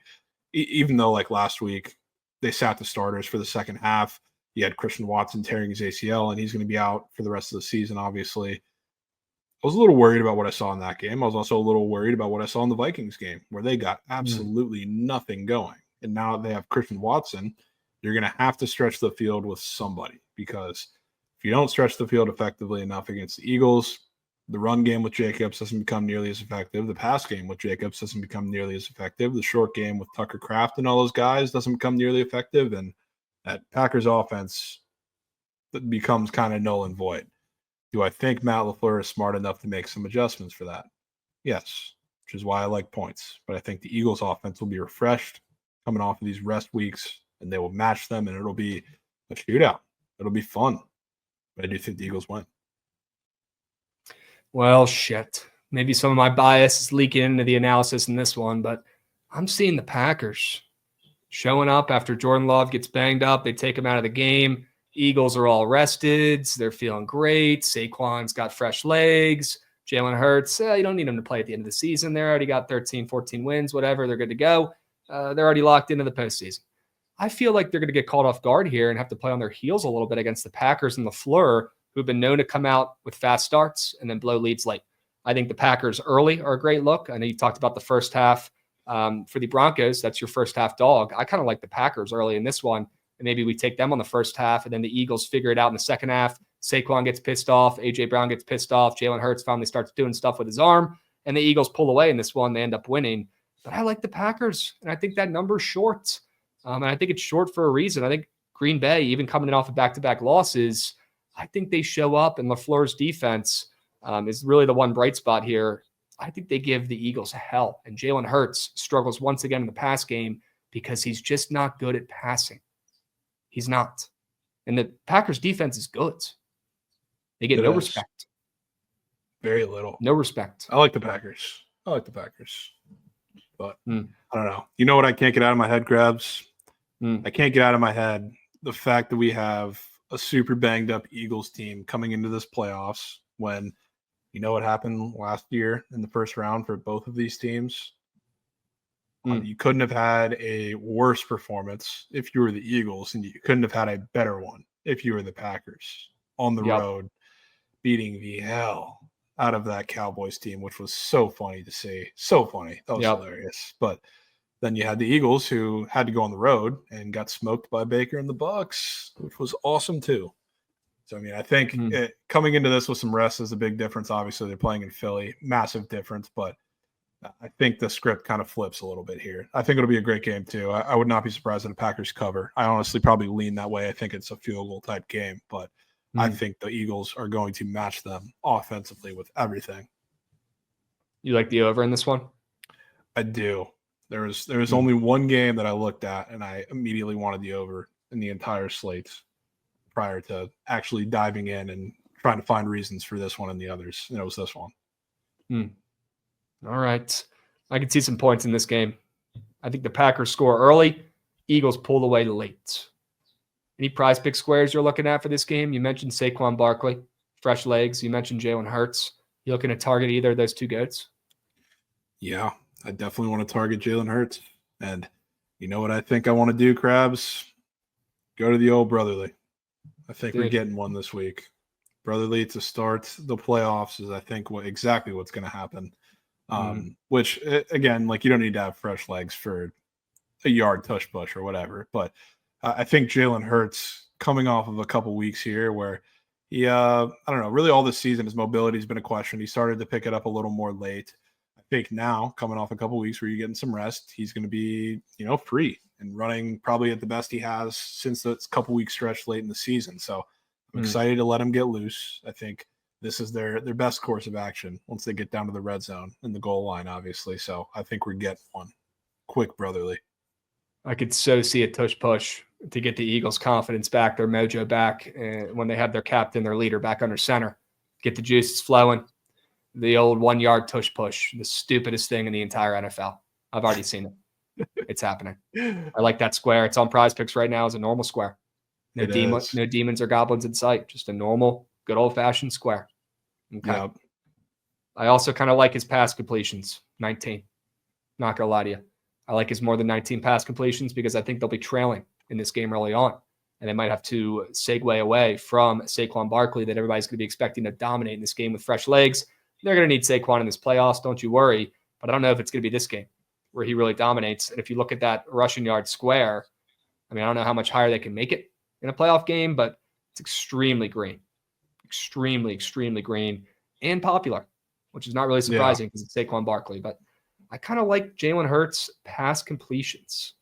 even though last week they sat the starters for the second half, you had Christian Watson tearing his ACL, and he's going to be out for the rest of the season, obviously. I was a little worried about what I saw in that game. I was also a little worried about what I saw in the Vikings game, where they got absolutely nothing going. And now they have Christian Watson. You're going to have to stretch the field with somebody, because if you don't stretch the field effectively enough against the Eagles, the run game with Jacobs doesn't become nearly as effective. The pass game with Jacobs doesn't become nearly as effective. The short game with Tucker Kraft and all those guys doesn't become nearly effective. And that Packers offense becomes kind of null and void. Do I think Matt LaFleur is smart enough to make some adjustments for that? Yes, which is why I like points. But I think the Eagles offense will be refreshed coming off of these rest weeks, and they will match them, and it'll be a shootout. It'll be fun. But I do think the Eagles win. Well, shit. Maybe some of my bias is leaking into the analysis in this one, but I'm seeing the Packers showing up after Jordan Love gets banged up. They take him out of the game. Eagles are all rested. They're feeling great. Saquon's got fresh legs. Jalen Hurts, you don't need him to play at the end of the season. They already got 13, 14 wins, whatever. They're good to go. They're already locked into the postseason. I feel like they're going to get caught off guard here and have to play on their heels a little bit against the Packers and LaFleur, who've been known to come out with fast starts and then blow leads late. I think the Packers early are a great look. I know you talked about the first half for the Broncos. That's your first half dog. I kind of like the Packers early in this one. And maybe we take them on the first half, and then the Eagles figure it out in the second half. Saquon gets pissed off. A.J. Brown gets pissed off. Jalen Hurts finally starts doing stuff with his arm, and the Eagles pull away in this one. They end up winning. But I like the Packers, and I think that number's short. And I think it's short for a reason. I think Green Bay, even coming in off of back-to-back losses, I think they show up, and LaFleur's defense is really the one bright spot here. I think they give the Eagles hell, and Jalen Hurts struggles once again in the pass game because he's just not good at passing. He's not. And the Packers defense is good. They get no respect. Very little. No respect. I like the Packers. But I don't know. You know what I can't get out of my head, Krabs? I can't get out of my head the fact that we have a super banged up Eagles team coming into this playoffs when you know what happened last year in the first round for both of these teams. You couldn't have had a worse performance if you were the Eagles, and you couldn't have had a better one if you were the Packers on the road, beating the hell out of that Cowboys team, which was so funny to see. So funny. That was hilarious. But then you had the Eagles, who had to go on the road and got smoked by Baker and the Bucs, which was awesome too. So, I mean, I think coming into this with some rest is a big difference. Obviously, they're playing in Philly. Massive difference, but I think the script kind of flips a little bit here. I think it'll be a great game too. I would not be surprised if the Packers cover. I honestly probably lean that way. I think it's a field goal type game, but I think the Eagles are going to match them offensively with everything. You like the over in this one? I do. There was only one game that I looked at, and I immediately wanted the over in the entire slate prior to actually diving in and trying to find reasons for this one and the others, and it was this one. All right. I can see some points in this game. I think the Packers score early. Eagles pull away late. Any prize pick squares you're looking at for this game? You mentioned Saquon Barkley, fresh legs. You mentioned Jalen Hurts. You looking to target either of those two goats? Yeah, I definitely want to target Jalen Hurts. And you know what I think I want to do, Krabs? Go to the old Brotherly. I think we're getting one this week. Brotherly to start the playoffs is, I think, exactly what's going to happen. Which, again, like, you don't need to have fresh legs for a yard tush push or whatever. But I think Jalen Hurts, coming off of a couple weeks here where he, I don't know, really all this season, his mobility has been a question. He started to pick it up a little more late. I think now, coming off a couple weeks where you're getting some rest, he's going to be, free and running probably at the best he has since this couple week stretch late in the season. So I'm excited to let him get loose. I think this is their best course of action once they get down to the red zone and the goal line, obviously. So I think we're getting one quick Brotherly. I could so see a tush push to get the Eagles' confidence back, their mojo back, when they have their captain, their leader back under center. Get the juices flowing. The old 1 yard tush push, the stupidest thing in the entire NFL. I've already seen it. It's happening. I like that square. It's on Prize Picks right now as a normal square. No demons or goblins in sight. Just a normal, good old-fashioned square. Okay. Yep. I also kind of like his pass completions, 19. Not going to lie to you. I like his more than 19 pass completions because I think they'll be trailing in this game early on. And they might have to segue away from Saquon Barkley that everybody's going to be expecting to dominate in this game with fresh legs. They're going to need Saquon in this playoffs, don't you worry. But I don't know if it's going to be this game where he really dominates. And if you look at that rushing yard square, I mean, I don't know how much higher they can make it in a playoff game, but it's extremely green. Extremely, extremely green and popular, which is not really surprising because it's Saquon Barkley. But I kind of like Jalen Hurts' pass completions.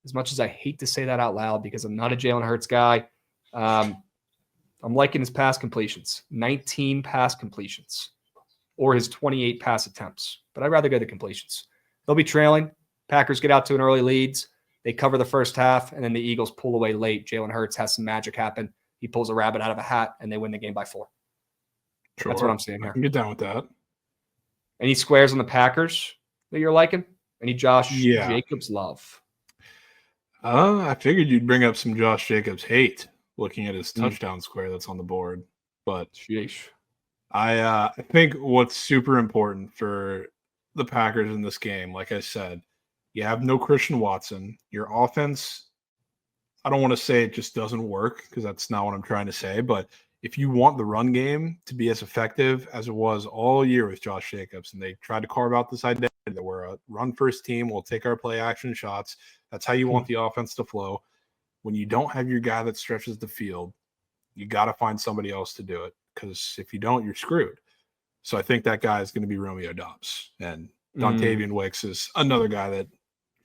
As much as I hate to say that out loud because I'm not a Jalen Hurts guy, I'm liking his pass completions, 19 pass completions, or his 28 pass attempts. But I'd rather go the completions. They'll be trailing. Packers get out to an early leads. They cover the first half, and then the Eagles pull away late. Jalen Hurts has some magic happen. He pulls a rabbit out of a hat, and they win the game by 4. Sure. That's what I'm seeing here. I can get down with that. Any squares on the Packers that you're liking? Any Josh Jacobs love? I figured you'd bring up some Josh Jacobs hate looking at his touchdown square that's on the board. But sheesh. I think what's super important for the Packers in this game, like I said, you have no Christian Watson. Your offense, I don't want to say it just doesn't work because that's not what I'm trying to say. But if you want the run game to be as effective as it was all year with Josh Jacobs, and they tried to carve out this identity that we're a run-first team, we'll take our play-action shots. That's how you want the offense to flow. When you don't have your guy that stretches the field, you got to find somebody else to do it because if you don't, you're screwed. So I think that guy is going to be Romeo Doubs. And Dontavian Wicks is another guy that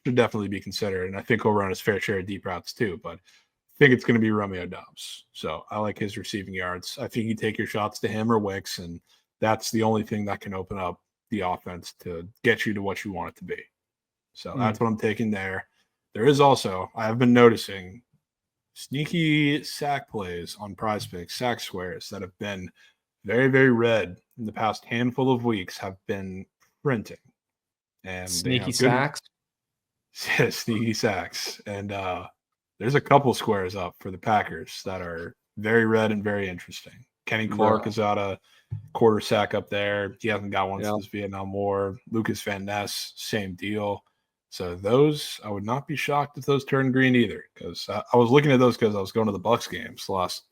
should definitely be considered. And I think he'll run his fair share of deep routes too. But I think it's going to be Romeo Doubs. So I like his receiving yards. I think you take your shots to him or Wicks, and that's the only thing that can open up the offense to get you to what you want it to be. So that's what I'm taking there. There is also, I have been noticing, sneaky sack plays on Prize Picks, sack squares that have been very, very red in the past handful of weeks have been printing. And sneaky sacks? Yeah, sneaky sacks. And there's a couple squares up for the Packers that are very red and very interesting. Kenny Clark is out a quarter sack up there. He hasn't got one since Vietnam War. Lucas Van Ness, same deal. So those, I would not be shocked if those turn green either, because I was looking at those because I was going to the Bucs games the last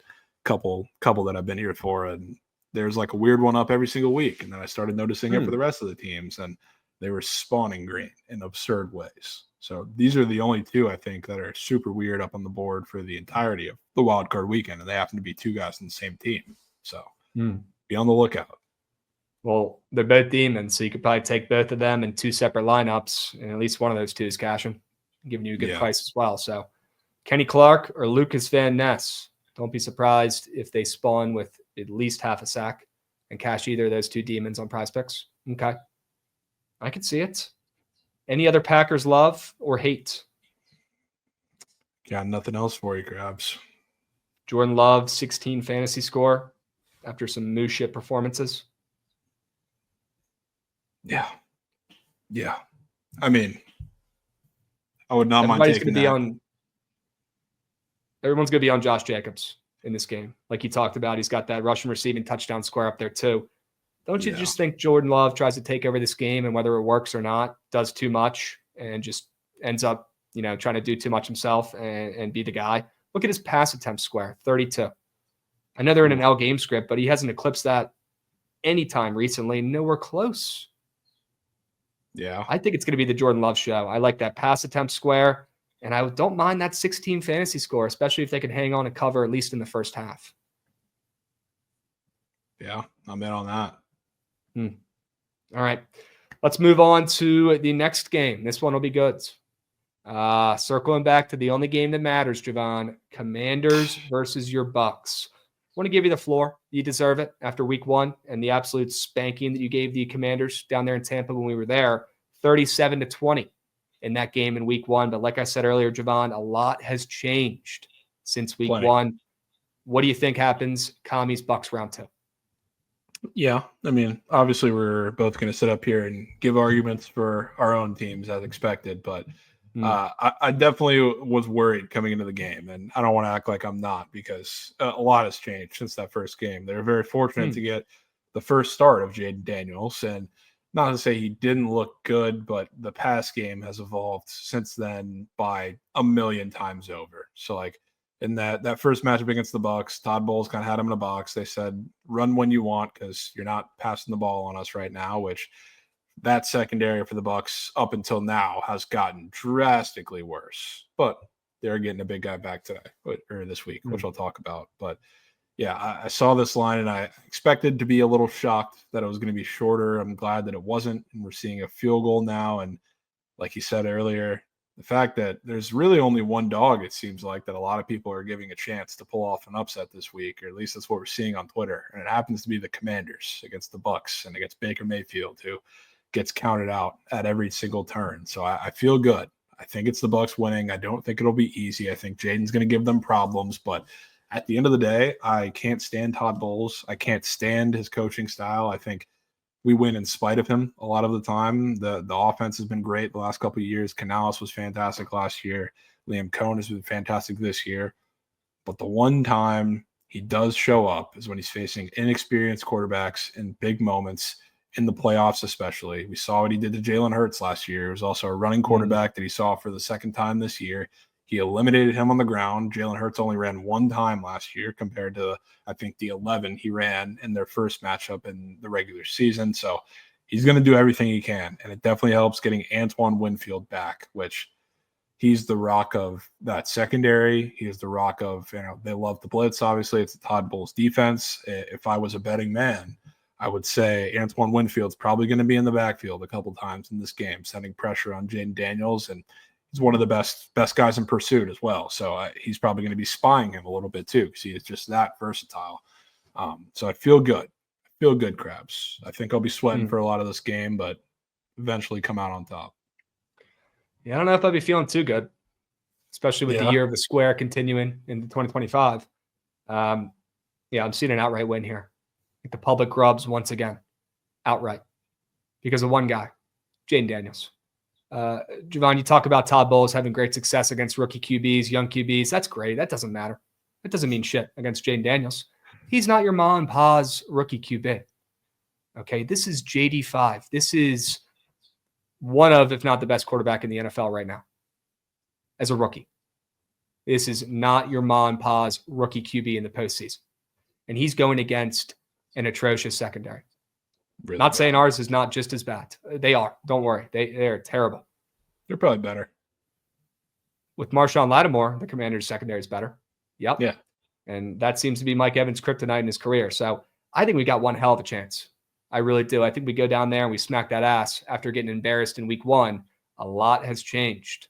couple that I've been here for, and there's like a weird one up every single week. And then I started noticing it for the rest of the teams, and they were spawning green in absurd ways. So these are the only two I think that are super weird up on the board for the entirety of the wild card weekend, and they happen to be two guys on the same team. So be on the lookout. Well, they're both demons, so you could probably take both of them in two separate lineups, and at least one of those two is cashing, giving you a good price as well. So Kenny Clark or Lucas Van Ness, don't be surprised if they spawn with at least half a sack and cash either of those two demons on Prize Picks. Okay. I can see it. Any other Packers love or hate? Got nothing else for you, Krabs. Jordan Love, 16 fantasy score. after some moo shit performances. Yeah. I mean, I would not mind taking that. Everyone's going to be on Josh Jacobs in this game. Like he talked about, he's got that rushing receiving touchdown square up there too. Don't you just think Jordan Love tries to take over this game, and whether it works or not, does too much and just ends up, trying to do too much himself and be the guy? Look at his pass attempt square, 32. I know they're in an L game script, but he hasn't eclipsed that anytime recently. Nowhere close. Yeah. I think it's going to be the Jordan Love show. I like that pass attempt square, and I don't mind that 16 fantasy score, especially if they can hang on and cover at least in the first half. Yeah, I'm in on that. All right. Let's move on to the next game. This one will be good. Circling back to the only game that matters, Jovan. Commanders versus your Bucs. I want to give you the floor. You deserve it after week 1 and the absolute spanking that you gave the Commanders down there in Tampa when we were there, 37-20 in that game in week 1. But like I said earlier, Jovan, a lot has changed since week 1. What do you think happens? Commies Bucs round 2. Yeah, I mean, obviously we're both going to sit up here and give arguments for our own teams as expected, but I definitely was worried coming into the game, and I don't want to act like I'm not, because a lot has changed since that first game. They were very fortunate to get the first start of Jaden Daniels, and not to say he didn't look good, but the pass game has evolved since then by a million times over. So like in that first matchup against the Bucs, Todd Bowles kind of had him in a box. They said, run when you want because you're not passing the ball on us right now, which that secondary for the Bucs up until now has gotten drastically worse. But they're getting a big guy back today or this week, which I'll talk about. But yeah, I saw this line and I expected to be a little shocked that it was going to be shorter. I'm glad that it wasn't. And we're seeing a field goal now. And like you said earlier, the fact that there's really only one dog, it seems like, that a lot of people are giving a chance to pull off an upset this week, or at least that's what we're seeing on Twitter. And it happens to be the Commanders against the Bucs and against Baker Mayfield, who gets counted out at every single turn. So I feel good. I think it's the Bucs winning. I don't think it'll be easy. I think Jaden's going to give them problems, but at the end of the day, I can't stand Todd Bowles. I can't stand his coaching style. I think we win in spite of him a lot of the time. The offense has been great the last couple of years. Canales was fantastic last year. Liam Cohn has been fantastic this year. But the one time he does show up is when he's facing inexperienced quarterbacks in big moments, in the playoffs especially. We saw what he did to Jalen Hurts last year. It was also a running quarterback that he saw for the second time this year. He eliminated him on the ground. Jalen Hurts only ran one time last year compared to, I think, the 11 he ran in their first matchup in the regular season. So he's going to do everything he can, and it definitely helps getting Antoine Winfield back, which he's the rock of that secondary. He is the rock of, they love the blitz. Obviously, it's the Todd Bowles defense. If I was a betting man, I would say Antoine Winfield's probably going to be in the backfield a couple times in this game, sending pressure on Jaden Daniels, and he's one of the best guys in pursuit as well. So he's probably going to be spying him a little bit too, because he is just that versatile. So I feel good. I feel good, Krabs. I think I'll be sweating for a lot of this game, but eventually come out on top. Yeah, I don't know if I'll be feeling too good, especially with the year of the square continuing into 2025. I'm seeing an outright win here. Like the public grubs once again, outright, because of one guy, Jaden Daniels. Jovan, you talk about Todd Bowles having great success against rookie QBs, young QBs. That's great. That doesn't matter. That doesn't mean shit against Jaden Daniels. He's not your ma and pa's rookie QB. Okay, this is JD5. This is one of, if not the best quarterback in the NFL right now as a rookie. This is not your ma and pa's rookie QB in the postseason. And he's going against an atrocious secondary. Really not bad. Saying ours is not just as bad. They are. Don't worry. They're terrible. They're probably better. With Marshawn Lattimore, the Commanders' secondary is better. Yep. Yeah. And that seems to be Mike Evans' kryptonite in his career. So I think we got one hell of a chance. I really do. I think we go down there and we smack that ass after getting embarrassed in week 1. A lot has changed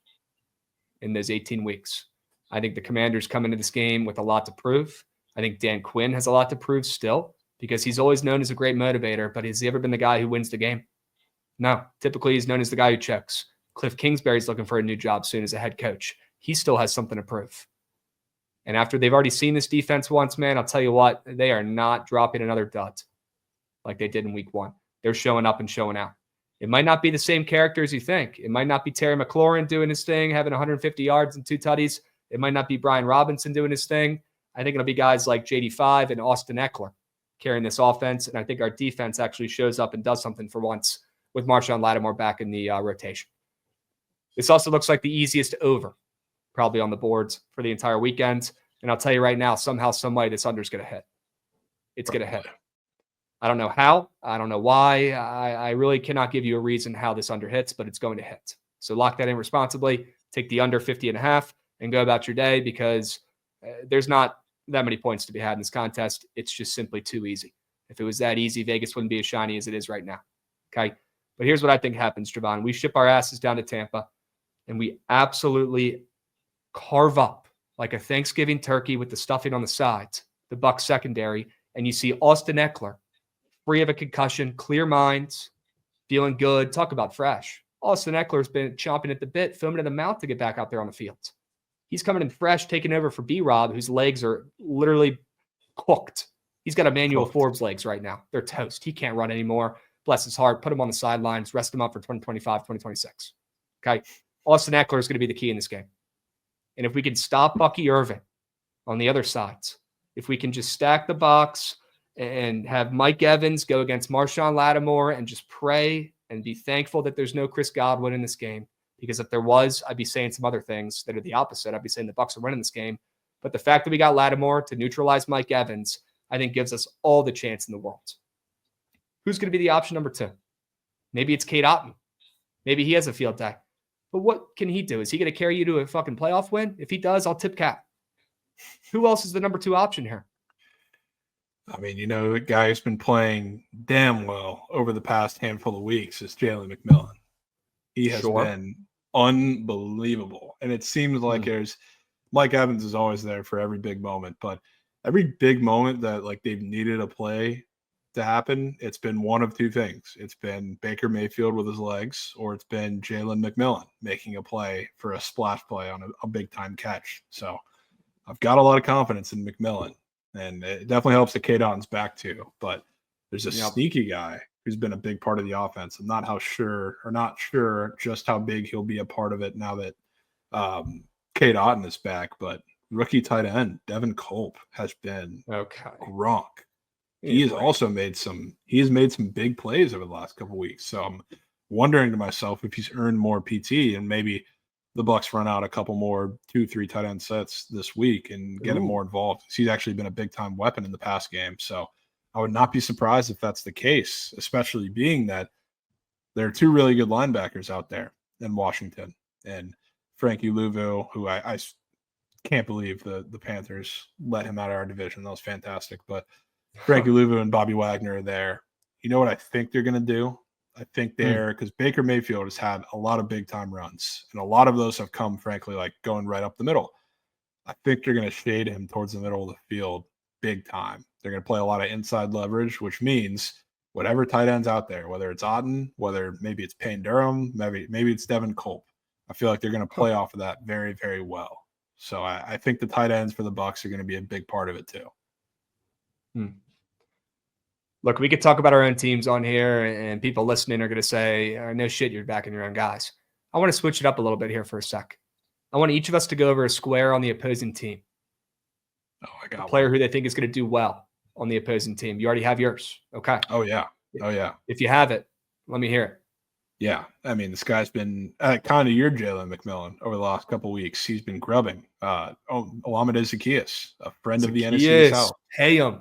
in those 18 weeks. I think the Commanders come into this game with a lot to prove. I think Dan Quinn has a lot to prove still, because he's always known as a great motivator, but has he ever been the guy who wins the game? No. Typically, he's known as the guy who chokes. Cliff Kingsbury's looking for a new job soon as a head coach. He still has something to prove. And after they've already seen this defense once, man, I'll tell you what, they are not dropping another dud like they did in week 1. They're showing up and showing out. It might not be the same character as you think. It might not be Terry McLaurin doing his thing, having 150 yards and 2 tutties. It might not be Brian Robinson doing his thing. I think it'll be guys like JD5 and Austin Eckler carrying this offense. And I think our defense actually shows up and does something for once with Marshawn Lattimore back in the rotation. This also looks like the easiest over probably on the boards for the entire weekend. And I'll tell you right now, somehow, some way, this under's going to hit. It's going to hit. I don't know how. I don't know why. I really cannot give you a reason how this under hits, but it's going to hit. So lock that in responsibly. Take the under 50.5 and go about your day, because there's not that many points to be had in this contest. It's just simply too easy. If it was that easy, Vegas wouldn't be as shiny as it is right now. Okay. But here's what I think happens, Jovan. We ship our asses down to Tampa and we absolutely carve up like a Thanksgiving turkey with the stuffing on the sides, the Bucs secondary, and you see Austin Eckler, free of a concussion, clear minds, feeling good. Talk about fresh. Austin Eckler's been chomping at the bit, foaming at the mouth to get back out there on the field. He's coming in fresh, taking over for B-Rob, whose legs are literally cooked. He's got Emmanuel Forbes legs right now. They're toast. He can't run anymore. Bless his heart. Put him on the sidelines. Rest him up for 2025, 2026. Okay? Austin Eckler is going to be the key in this game. And if we can stop Bucky Irving on the other sides, if we can just stack the box and have Mike Evans go against Marshawn Lattimore and just pray and be thankful that there's no Chris Godwin in this game, because if there was, I'd be saying some other things that are the opposite. I'd be saying the Bucs are winning this game. But the fact that we got Lattimore to neutralize Mike Evans, I think gives us all the chance in the world. Who's going to be the option number 2? Maybe it's Cade Otton. Maybe he has a field day. But what can he do? Is he going to carry you to a fucking playoff win? If he does, I'll tip cap. Who else is the number 2 option here? I mean, the guy who's been playing damn well over the past handful of weeks is Jalen McMillan. He has been unbelievable. And it seems like there's Mike Evans is always there for every big moment, but every big moment that like they've needed a play to happen, it's been one of 2 things. It's been Baker Mayfield with his legs, or it's been Jalen McMillan making a play for a splash play on a big time catch. So I've got a lot of confidence in McMillan, and it definitely helps that Cade Otton's back too. But there's a sneaky guy who's been a big part of the offense. I'm not sure just how big he'll be a part of it now that Cade Otton is back. But rookie tight end Devin Culp has been Gronk. He has made some big plays over the last couple of weeks. So I'm wondering to myself if he's earned more PT, and maybe the Bucs run out a couple more 2-3 tight end sets this week and get him more involved. He's actually been a big time weapon in the pass game. So I would not be surprised if that's the case, especially being that there are 2 really good linebackers out there in Washington, and Frankie Louvu, who I can't believe the Panthers let him out of our division. That was fantastic. But Frankie Louvu and Bobby Wagner are there. You know what I think they're going to do? I think because Baker Mayfield has had a lot of big time runs, and a lot of those have come, frankly, like going right up the middle. I think they're going to shade him towards the middle of the field big time. They're going to play a lot of inside leverage, which means whatever tight ends out there, whether it's Otton, whether maybe it's Payne Durham, maybe it's Devin Culp, I feel like they're going to play off of that very, very well. So I think the tight ends for the Bucs are going to be a big part of it too. Look, we could talk about our own teams on here, and people listening are going to say, no shit, you're backing your own guys. I want to switch it up a little bit here for a sec. I want each of us to go over a square on the opposing team. Oh, I got a player who they think is going to do well on the opposing team. You already have yours. Okay. Oh, yeah. If you have it, let me hear it. Yeah. I mean, this guy's been kind of your Jalen McMillan over the last couple of weeks. He's been grubbing. Olamide Zaccheaus, a friend of the NFC South. Pay him.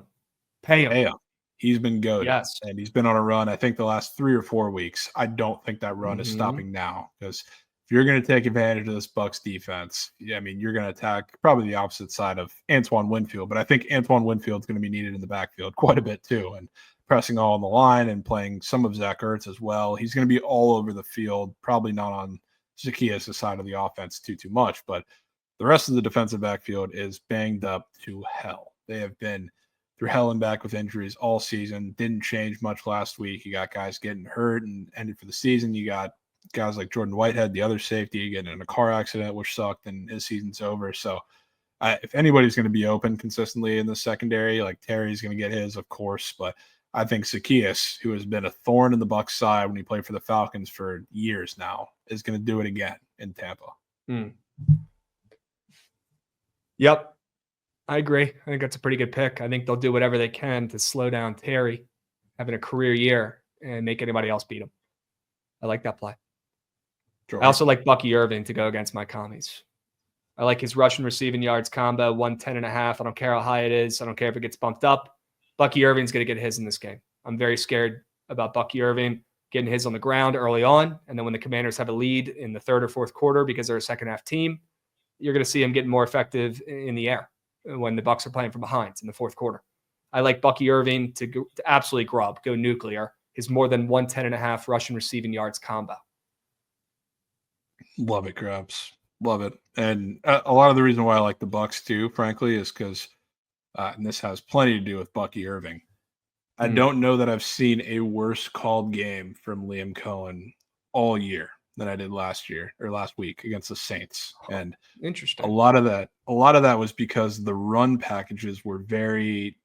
He's been goated. Yes. And he's been on a run, I think, the last 3 or 4 weeks. I don't think that run is stopping now, because if you're going to take advantage of this Bucs defense, I mean, you're going to attack probably the opposite side of Antoine Winfield. But I think Antoine Winfield's going to be needed in the backfield quite a bit too, and pressing all on the line and playing some of Zach Ertz as well. He's going to be all over the field, probably not on Zaccheaus' side of the offense too much. But the rest of the defensive backfield is banged up to hell. They have been through hell and back with injuries all season. Didn't change much last week. You got guys getting hurt and ended for the season. You got guys like Jordan Whitehead, the other safety, getting in a car accident, which sucked, and his season's over. So If anybody's going to be open consistently in the secondary, like Terry's going to get his, of course, but I think Zacchaeus, who has been a thorn in the Bucs side when he played for the Falcons for years now, is going to do it again in Tampa. Yep. I agree. I think that's a pretty good pick. I think they'll do whatever they can to slow down Terry having a career year and make anybody else beat him. I like that play. I also like Bucky Irving to go against my commies. I like his rushing receiving yards combo, 110.5. I don't care how high it is. I don't care if it gets bumped up. Bucky Irving's going to get his in this game. I'm very scared about Bucky Irving getting his on the ground early on. And then when the Commanders have a lead in the third or fourth quarter because they're a second half team, you're going to see him getting more effective in the air when the Bucs are playing from behind in the fourth quarter. I like Bucky Irving to absolutely go nuclear. His more than 110.5 rushing receiving yards combo. Love it, Krabs. Love it. And a lot of the reason why I like the Bucs too, frankly, is because, and this has plenty to do with Bucky Irving. I don't know that I've seen a worse called game from Liam Cohen all year than I did last week against the Saints. And interesting. A lot of that was because the run packages were very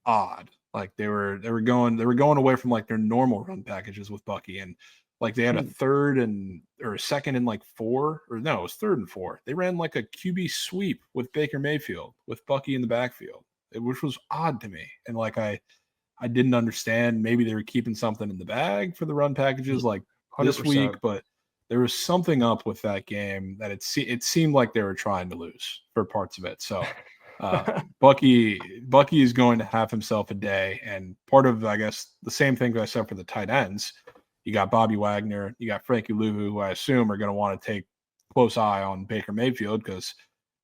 odd. Like they were going away from like their normal run packages with Bucky, and like they had a second and like 4, or no, it was 3rd and 4. They ran like a QB sweep with Baker Mayfield with Bucky in the backfield, which was odd to me. And like I didn't understand. Maybe they were keeping something in the bag for the run packages like 100%. This week, but there was something up with that game that it seemed like they were trying to lose for parts of it. So Bucky is going to have himself a day, and part of, I guess, the same thing that I said for the tight ends. You got Bobby Wagner, you got Frankie Louvu, who I assume are going to want to take close eye on Baker Mayfield, because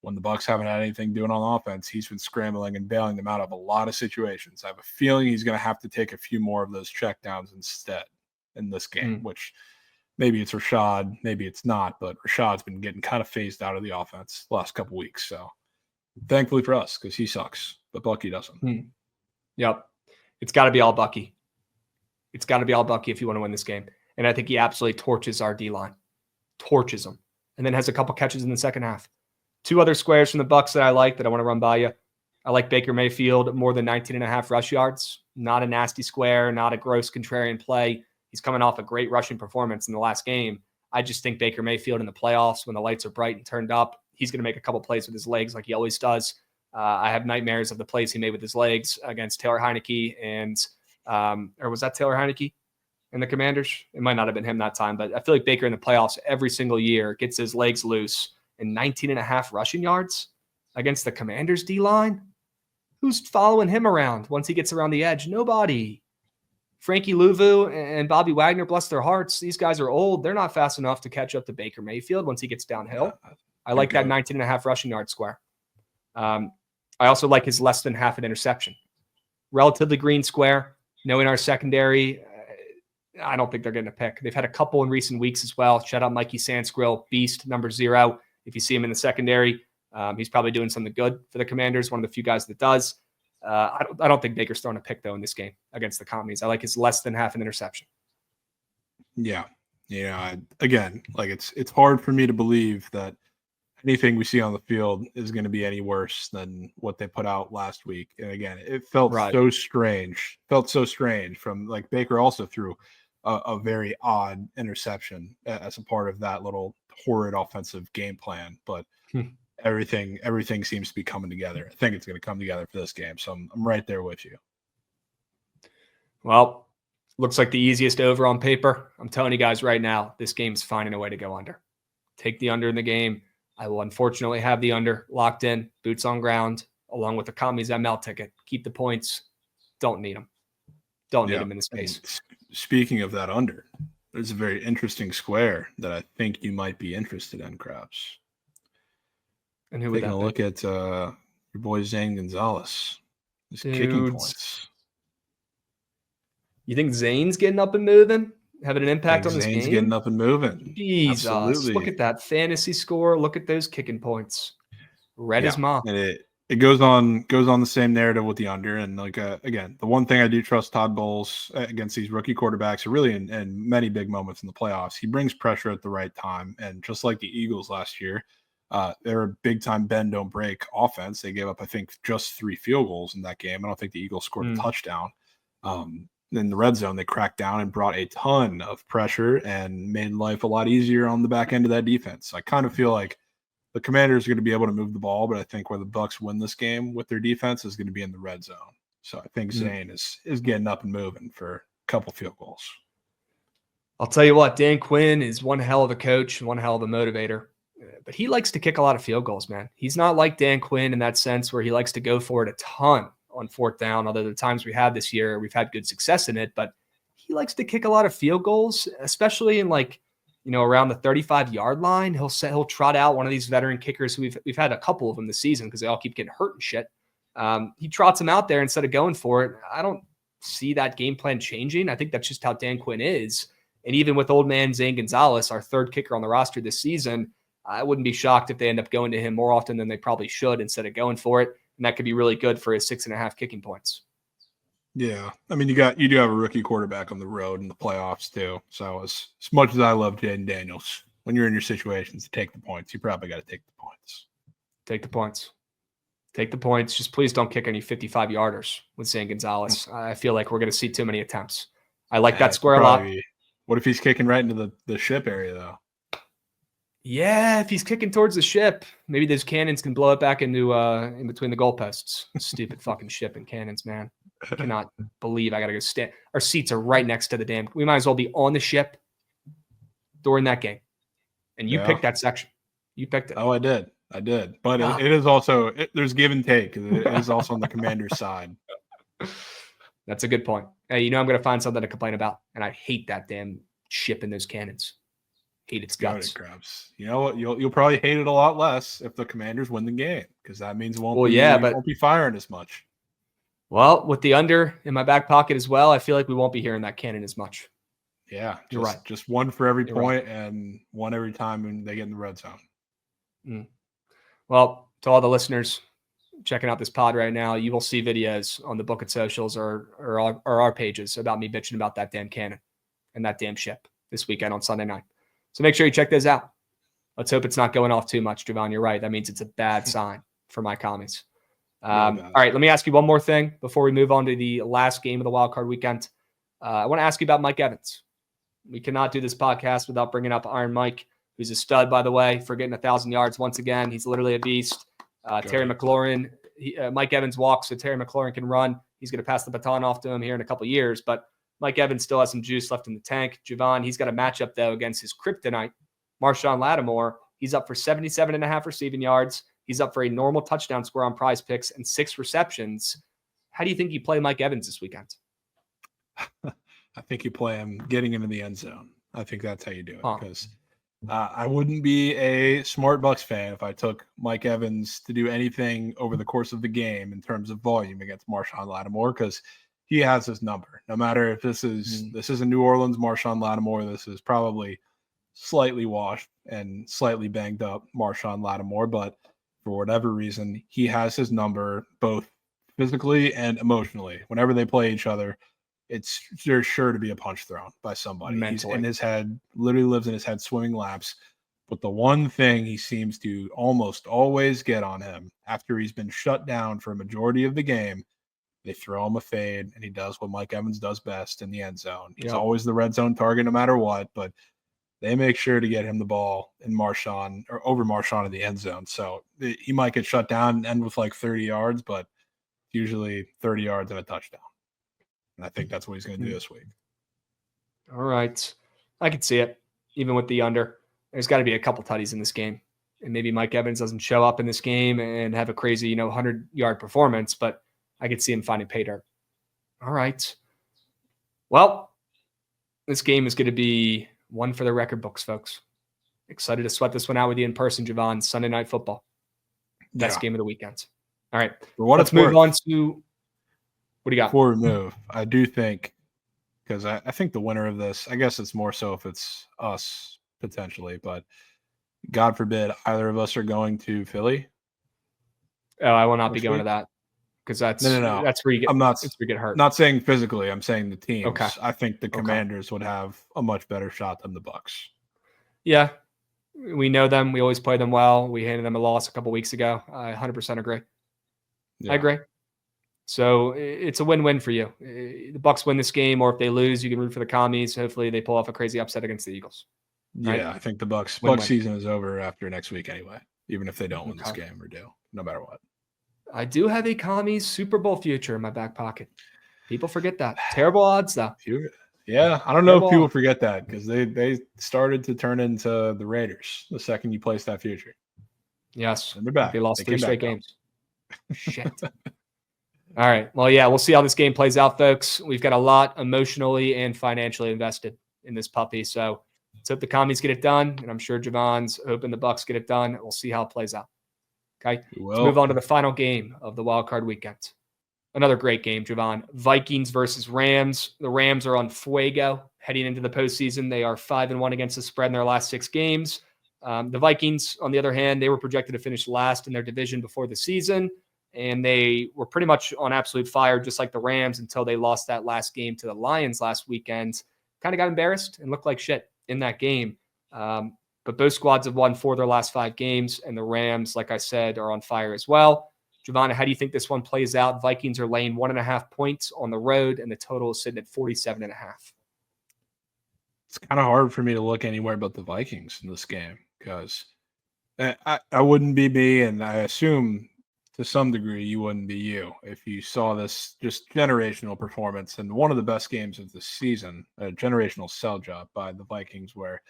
when the Bucs haven't had anything doing on offense, he's been scrambling and bailing them out of a lot of situations. I have a feeling he's going to have to take a few more of those checkdowns instead in this game, which maybe it's Rashad, maybe it's not, but Rashad's been getting kind of phased out of the offense the last couple weeks. So thankfully for us, because he sucks, but Bucky doesn't. Yep. It's got to be all Bucky. It's got to be all Bucky if you want to win this game. And I think he absolutely torches our D-line. Torches them. And then has a couple catches in the second half. 2 other squares from the Bucs that I like that I want to run by you. I like Baker Mayfield, more than 19.5 rush yards. Not a nasty square, not a gross contrarian play. He's coming off a great rushing performance in the last game. I just think Baker Mayfield in the playoffs, when the lights are bright and turned up, he's going to make a couple plays with his legs like he always does. I have nightmares of the plays he made with his legs against Taylor Heineke and or was that Taylor Heineke and the Commanders? It might not have been him that time, but I feel like Baker in the playoffs every single year gets his legs loose, and 19.5 rushing yards against the Commanders D-line. Who's following him around once he gets around the edge? Nobody. Frankie Louvu and Bobby Wagner, bless their hearts, these guys are old. They're not fast enough to catch up to Baker Mayfield once he gets downhill. I like that 19.5 rushing yard square. I also like his less than half an interception. Relatively green square. Knowing our secondary, I don't think they're getting a pick. They've had a couple in recent weeks as well. Shout out Mikey Sandscrill, beast, number 0. If you see him in the secondary, he's probably doing something good for the Commanders, one of the few guys that does. I don't think Baker's throwing a pick, though, in this game against the Commies. I like his less than half an interception. Yeah. Again, like it's hard for me to believe that anything we see on the field is going to be any worse than what they put out last week. And again, it felt so strange. From like Baker also threw a very odd interception as a part of that little horrid offensive game plan. But everything seems to be coming together. I think it's going to come together for this game. So I'm right there with you. Well, looks like the easiest over on paper. I'm telling you guys right now, this game's finding a way to go under. Take the under in the game. I will unfortunately have the under locked in, boots on ground, along with the Commies ML ticket. Keep the points. Don't need them. Don't need them in the space. And speaking of that under, there's a very interesting square that I think you might be interested in, Krabs. And who would that be? Taking a look at your boy Zane Gonzalez. His kicking points. You think Zane's getting up and moving? Having an impact on this game? Zane's getting up and moving. Jesus. Absolutely. Look at that fantasy score. Look at those kicking points. Red as mom. And it goes on the same narrative with the under. And like again, the one thing I do trust Todd Bowles against these rookie quarterbacks, or really in many big moments in the playoffs, he brings pressure at the right time. And just like the Eagles last year, They're a big-time bend, don't break offense. They gave up, I think, just 3 field goals in that game. I don't think the Eagles scored a touchdown. In the red zone, they cracked down and brought a ton of pressure and made life a lot easier on the back end of that defense. I kind of feel like the Commanders are going to be able to move the ball, but I think where the Bucs win this game with their defense is going to be in the red zone. So I think Zane is getting up and moving for a couple field goals. I'll tell you what, Dan Quinn is one hell of a coach and one hell of a motivator. But he likes to kick a lot of field goals, man. He's not like Dan Quinn in that sense where he likes to go for it a ton on 4th down, although the times we have this year, we've had good success in it. But he likes to kick a lot of field goals, especially in around the 35-yard line. He'll trot out one of these veteran kickers who we've had a couple of them this season because they all keep getting hurt and shit. He trots them out there instead of going for it. I don't see that game plan changing. I think that's just how Dan Quinn is. And even with old man Zane Gonzalez, our 3rd kicker on the roster this season, I wouldn't be shocked if they end up going to him more often than they probably should instead of going for it. And that could be really good for his 6.5 kicking points. Yeah. I mean, you do have a rookie quarterback on the road in the playoffs too. So as much as I love Jaden Daniels, when you're in your situations to take the points, you probably got to take the points. Take the points. Take the points. Just please don't kick any 55-yarders with Zane Gonzalez. I feel like we're going to see too many attempts. I like that square a lot. What if he's kicking right into the ship area though? Yeah, if he's kicking towards the ship, maybe those cannons can blow it back into in between the goalposts. Stupid fucking ship and cannons, man. I cannot believe I got to go stand. Our seats are right next to the damn. We might as well be on the ship during that game. And you picked that section. You picked it. Oh, I did. But it is also there's give and take. It is also on the Commander's side. That's a good point. Hey, I'm going to find something to complain about, and I hate that damn ship and those cannons. Hate its guts. Krabs. You know what? You'll probably hate it a lot less if the Commanders win the game because that means won't be firing as much. Well, with the under in my back pocket as well, I feel like we won't be hearing that cannon as much. Yeah, you're right. Just one for every point and one every time when they get in the red zone. Well, to all the listeners checking out this pod right now, you will see videos on the Bookit socials or our pages about me bitching about that damn cannon and that damn ship this weekend on Sunday night. So make sure you check those out. Let's hope it's not going off too much, Jovan. You're right. That means it's a bad sign for my commies. All right, let me ask you one more thing before we move on to the last game of the wild card weekend. I want to ask you about Mike Evans. We cannot do this podcast without bringing up Iron Mike, who's a stud, by the way, for getting 1,000 yards once again. He's literally a beast. Terry McLaurin, Mike Evans walks, so Terry McLaurin can run. He's going to pass the baton off to him here in a couple of years, but Mike Evans still has some juice left in the tank. Jovan, he's got a matchup, though, against his kryptonite, Marshawn Lattimore. He's up for 77.5 receiving yards. He's up for a normal touchdown score on Prize Picks and 6 receptions. How do you think you play Mike Evans this weekend? I think you play him getting into the end zone. I think that's how you do it because I wouldn't be a smart Bucs fan if I took Mike Evans to do anything over the course of the game in terms of volume against Marshawn Lattimore because he has his number. No matter if this is a New Orleans Marshawn Lattimore, this is probably slightly washed and slightly banged up Marshawn Lattimore, but for whatever reason, he has his number both physically and emotionally. Whenever they play each other, there's sure to be a punch thrown by somebody. Mentally. He's in his head, literally lives in his head, swimming laps. But the one thing he seems to almost always get on him after he's been shut down for a majority of the game, they throw him a fade, and he does what Mike Evans does best in the end zone. He's always the red zone target no matter what, but they make sure to get him the ball in Marshawn or over Marshawn in the end zone. So he might get shut down and end with like 30 yards, but usually 30 yards and a touchdown. And I think that's what he's going to do this week. All right. I can see it, even with the under. There's got to be a couple tutties in this game. And maybe Mike Evans doesn't show up in this game and have a crazy, 100-yard performance, but I could see him finding pay dirt. All right. Well, this game is going to be one for the record books, folks. Excited to sweat this one out with you in person, Jovan. Sunday Night Football. Best game of the weekend. All right. Let's move on to what do you got? Before we move, I do think, because I think the winner of this, I guess it's more so if it's us potentially, but God forbid either of us are going to Philly. Oh, I will not be going to that because that's where you get. That's where you get hurt. Not saying physically. I'm saying the teams. Okay. I think the Commanders would have a much better shot than the Bucs. Yeah, We know them. We always play them well. We handed them a loss a couple weeks ago. I 100% agree. Yeah. I agree. So it's a win-win for you. The Bucs win this game, or if they lose, you can root for the Commies. Hopefully they pull off a crazy upset against the Eagles. Right? Yeah, I think the Bucs Win-win. season is over after next week anyway, even if they don't win this Okay. game or do, no matter what. I do have a Commies Super Bowl future in my back pocket. People forget that. Terrible odds, though. Yeah, I don't know if people forget that because they started to turn into the Raiders the second you place that future. Yes. And they're back. They lost 3 straight games. Shit. All right. Well, yeah, we'll see how this game plays out, folks. We've got a lot emotionally and financially invested in this puppy. So let's hope the Commies get it done. And I'm sure Jovan's hoping the Bucs get it done. We'll see how it plays out. Okay. Let's move on to the final game of the wild card weekend. Another great game, Jovan. Vikings versus Rams. The Rams are on fuego heading into the postseason. They are 5-1 against the spread in their last 6 games. The Vikings, on the other hand, they were projected to finish last in their division before the season, and they were pretty much on absolute fire, just like the Rams, until they lost that last game to the Lions last weekend. Kind of got embarrassed and looked like shit in that game. But both squads have won 4 of their last 5 games, and the Rams, like I said, are on fire as well. Giovanna, how do you think this one plays out? Vikings are laying 1.5 points on the road, and the total is sitting at 47.5. It's kind of hard for me to look anywhere but the Vikings in this game because I wouldn't be me, and I assume to some degree you wouldn't be you if you saw this just generational performance and one of the best games of the season, a generational sell job by the Vikings where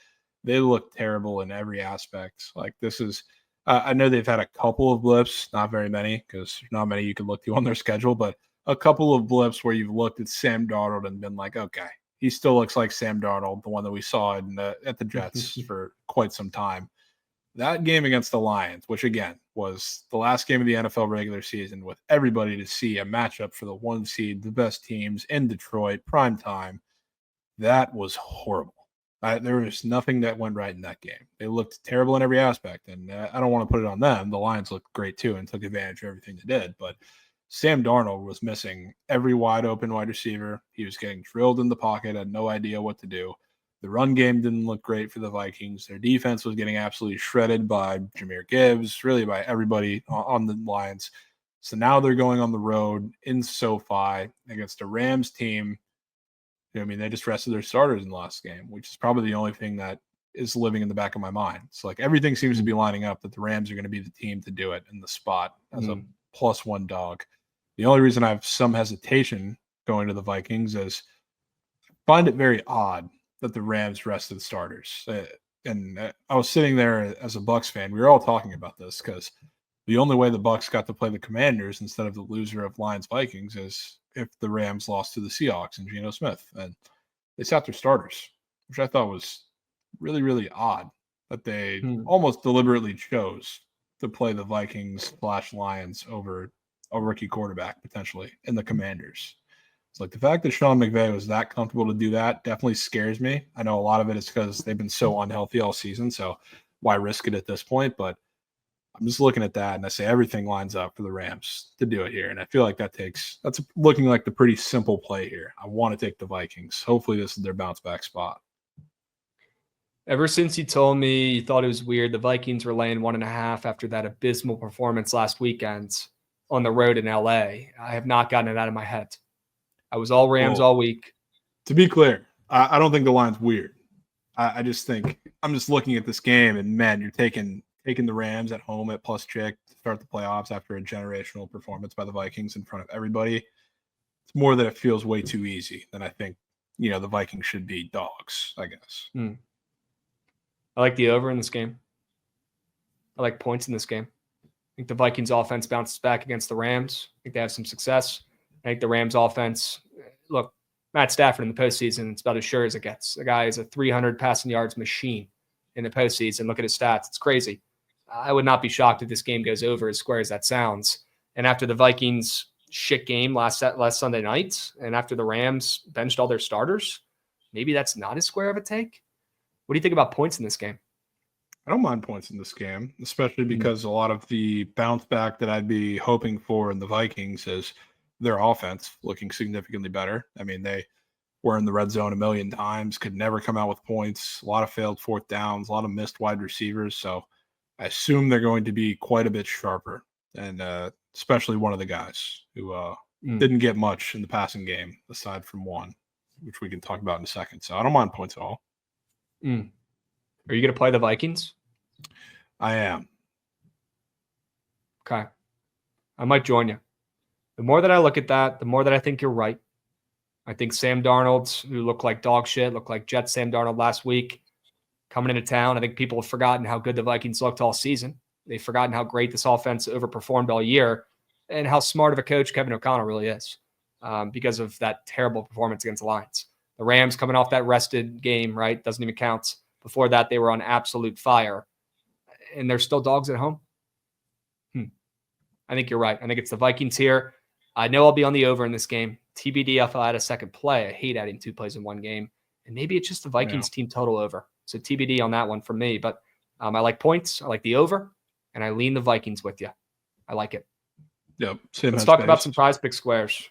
they look terrible in every aspect. Like this is I know they've had a couple of blips, not very many, because not many you can look to on their schedule, but a couple of blips where you've looked at Sam Darnold and been like, okay, he still looks like Sam Darnold, the one that we saw at the Jets for quite some time. That game against the Lions, which again was the last game of the NFL regular season with everybody to see a matchup for the 1 seed, the best teams in Detroit, prime time, that was horrible. There was nothing that went right in that game. They looked terrible in every aspect, and I don't want to put it on them. The Lions looked great too and took advantage of everything they did. But Sam Darnold was missing every wide open wide receiver. He was getting drilled in the pocket, had no idea what to do. The run game didn't look great for the Vikings. Their defense was getting absolutely shredded by Jahmyr Gibbs, really by everybody on the Lions. So now they're going on the road in SoFi against a Rams team. I mean, they just rested their starters in the last game, which is probably the only thing that is living in the back of my mind. It's like everything seems to be lining up that the Rams are going to be the team to do it in the spot as a +1 dog. The only reason I have some hesitation going to the Vikings is I find it very odd that the Rams rested starters. And I was sitting there as a Bucs fan. We were all talking about this because the only way the Bucs got to play the Commanders instead of the loser of Lions Vikings is if the Rams lost to the Seahawks and Geno Smith. And they sat their starters, which I thought was really, really odd that they almost deliberately chose to play the Vikings/Lions over a rookie quarterback potentially in the Commanders. It's like the fact that Sean McVay was that comfortable to do that definitely scares me. I know a lot of it is because they've been so unhealthy all season, so why risk it at this point? But I'm just looking at that and I say everything lines up for the Rams to do it here. And I feel like that's looking like the pretty simple play here. I want to take the Vikings. Hopefully this is their bounce back spot. Ever since you told me you thought it was weird, the Vikings were laying 1.5 after that abysmal performance last weekend on the road in LA, I have not gotten it out of my head. I was all Rams all week. To be clear, I don't think the line's weird. I just think I'm just looking at this game and man, you're taking the Rams at home at +chick to start the playoffs after a generational performance by the Vikings in front of everybody. It's more that it feels way too easy than I think, the Vikings should be dogs, I guess. I like the over in this game. I like points in this game. I think the Vikings offense bounces back against the Rams. I think they have some success. I think the Rams offense, look, Matt Stafford in the postseason, it's about as sure as it gets. The guy is a 300 passing yards machine in the postseason. Look at his stats. It's crazy. I would not be shocked if this game goes over as square as that sounds. And after the Vikings shit game last Sunday night, and after the Rams benched all their starters, maybe that's not as square of a take. What do you think about points in this game? I don't mind points in this game, especially because a lot of the bounce back that I'd be hoping for in the Vikings is their offense looking significantly better. I mean, they were in the red zone a million times, could never come out with points, a lot of failed fourth downs, a lot of missed wide receivers. So I assume they're going to be quite a bit sharper, and especially one of the guys who didn't get much in the passing game aside from one, which we can talk about in a second. So I don't mind points at all. Are you going to play the Vikings? I am. Okay. I might join you. The more that I look at that, the more that I think you're right. I think Sam Darnold, who looked like dog shit, looked like Jet Sam Darnold last week, coming into town. I think people have forgotten how good the Vikings looked all season. They've forgotten how great this offense overperformed all year and how smart of a coach Kevin O'Connell really is because of that terrible performance against the Lions. The Rams coming off that rested game, right? Doesn't even count. Before that, they were on absolute fire. And they're still dogs at home. I think you're right. I think it's the Vikings here. I know I'll be on the over in this game. TBD if I had a second play. I hate adding 2 plays in one game. And maybe it's just the Vikings team total over. So TBD on that one for me. But I like points. I like the over. And I lean the Vikings with you. I like it. Yep. Let's talk about some prize pick squares.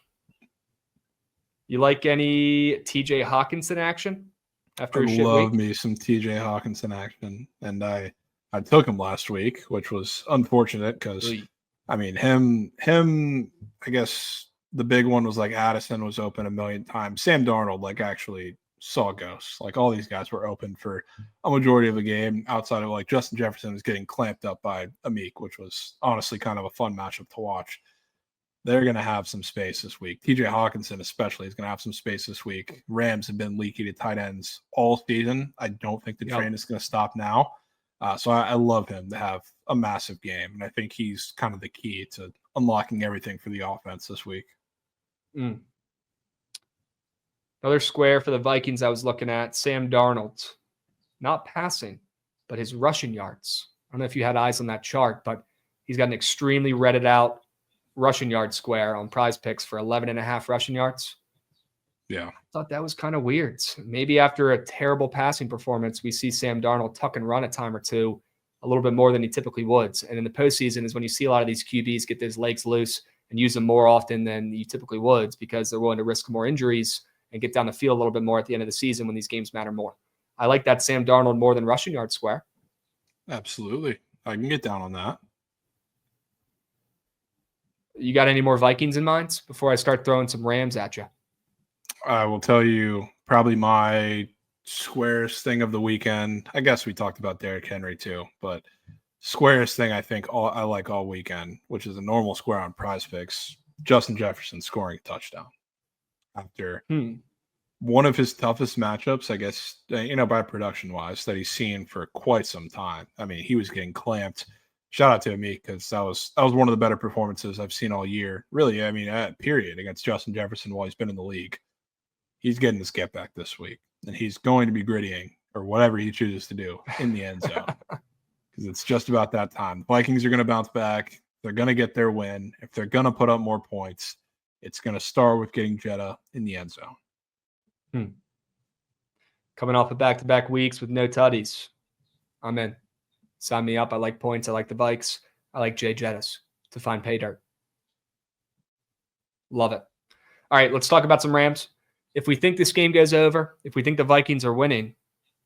You like any TJ Hawkinson action after a shit week? I love me some TJ Hawkinson action. And I took him last week, which was unfortunate because I mean, him, I guess the big one was like Addison was open a million times. Sam Darnold, like, actually saw ghosts. Like, all these guys were open for a majority of the game outside of, like, Justin Jefferson was getting clamped up by Amik, which was honestly kind of a fun matchup to watch. They're going to have some space this week. TJ Hawkinson especially is going to have some space this week. Rams have been leaky to tight ends all season. I don't think the train is going to stop now. So I love him to have a massive game, and I think he's kind of the key to unlocking everything for the offense this week. Another square for the Vikings I was looking at, Sam Darnold. Not passing, but his rushing yards. I don't know if you had eyes on that chart, but he's got an extremely redded out rushing yard square on prize picks for 11.5 rushing yards. Yeah. I thought that was kind of weird. Maybe after a terrible passing performance, we see Sam Darnold tuck and run a time or two a little bit more than he typically would. And in the postseason is when you see a lot of these QBs get those legs loose and use them more often than you typically would because they're willing to risk more injuries and get down the field a little bit more at the end of the season when these games matter more. I like that Sam Darnold more than rushing yard square. Absolutely. I can get down on that. You got any more Vikings in mind before I start throwing some Rams at you? I will tell you probably my squarest thing of the weekend. I guess we talked about Derrick Henry too, but squarest thing I think I like all weekend, which is a normal square on prize picks, Justin Jefferson scoring a touchdown after one of his toughest matchups, I guess, by production wise that he's seen for quite some time. I mean, he was getting clamped. Shout out to Amik because that was one of the better performances I've seen all year. Really, I mean, period, against Justin Jefferson while he's been in the league. He's getting his get back this week, and he's going to be grittying or whatever he chooses to do in the end zone because it's just about that time. The Vikings are going to bounce back. They're going to get their win. If they're going to put up more points, it's going to start with getting Jetta in the end zone. Coming off of back-to-back weeks with no tutties. I'm in. Sign me up. I like points. I like the Vikes. I like Jay Jettis to find pay dirt. Love it. All right, let's talk about some Rams. If we think this game goes over, if we think the Vikings are winning,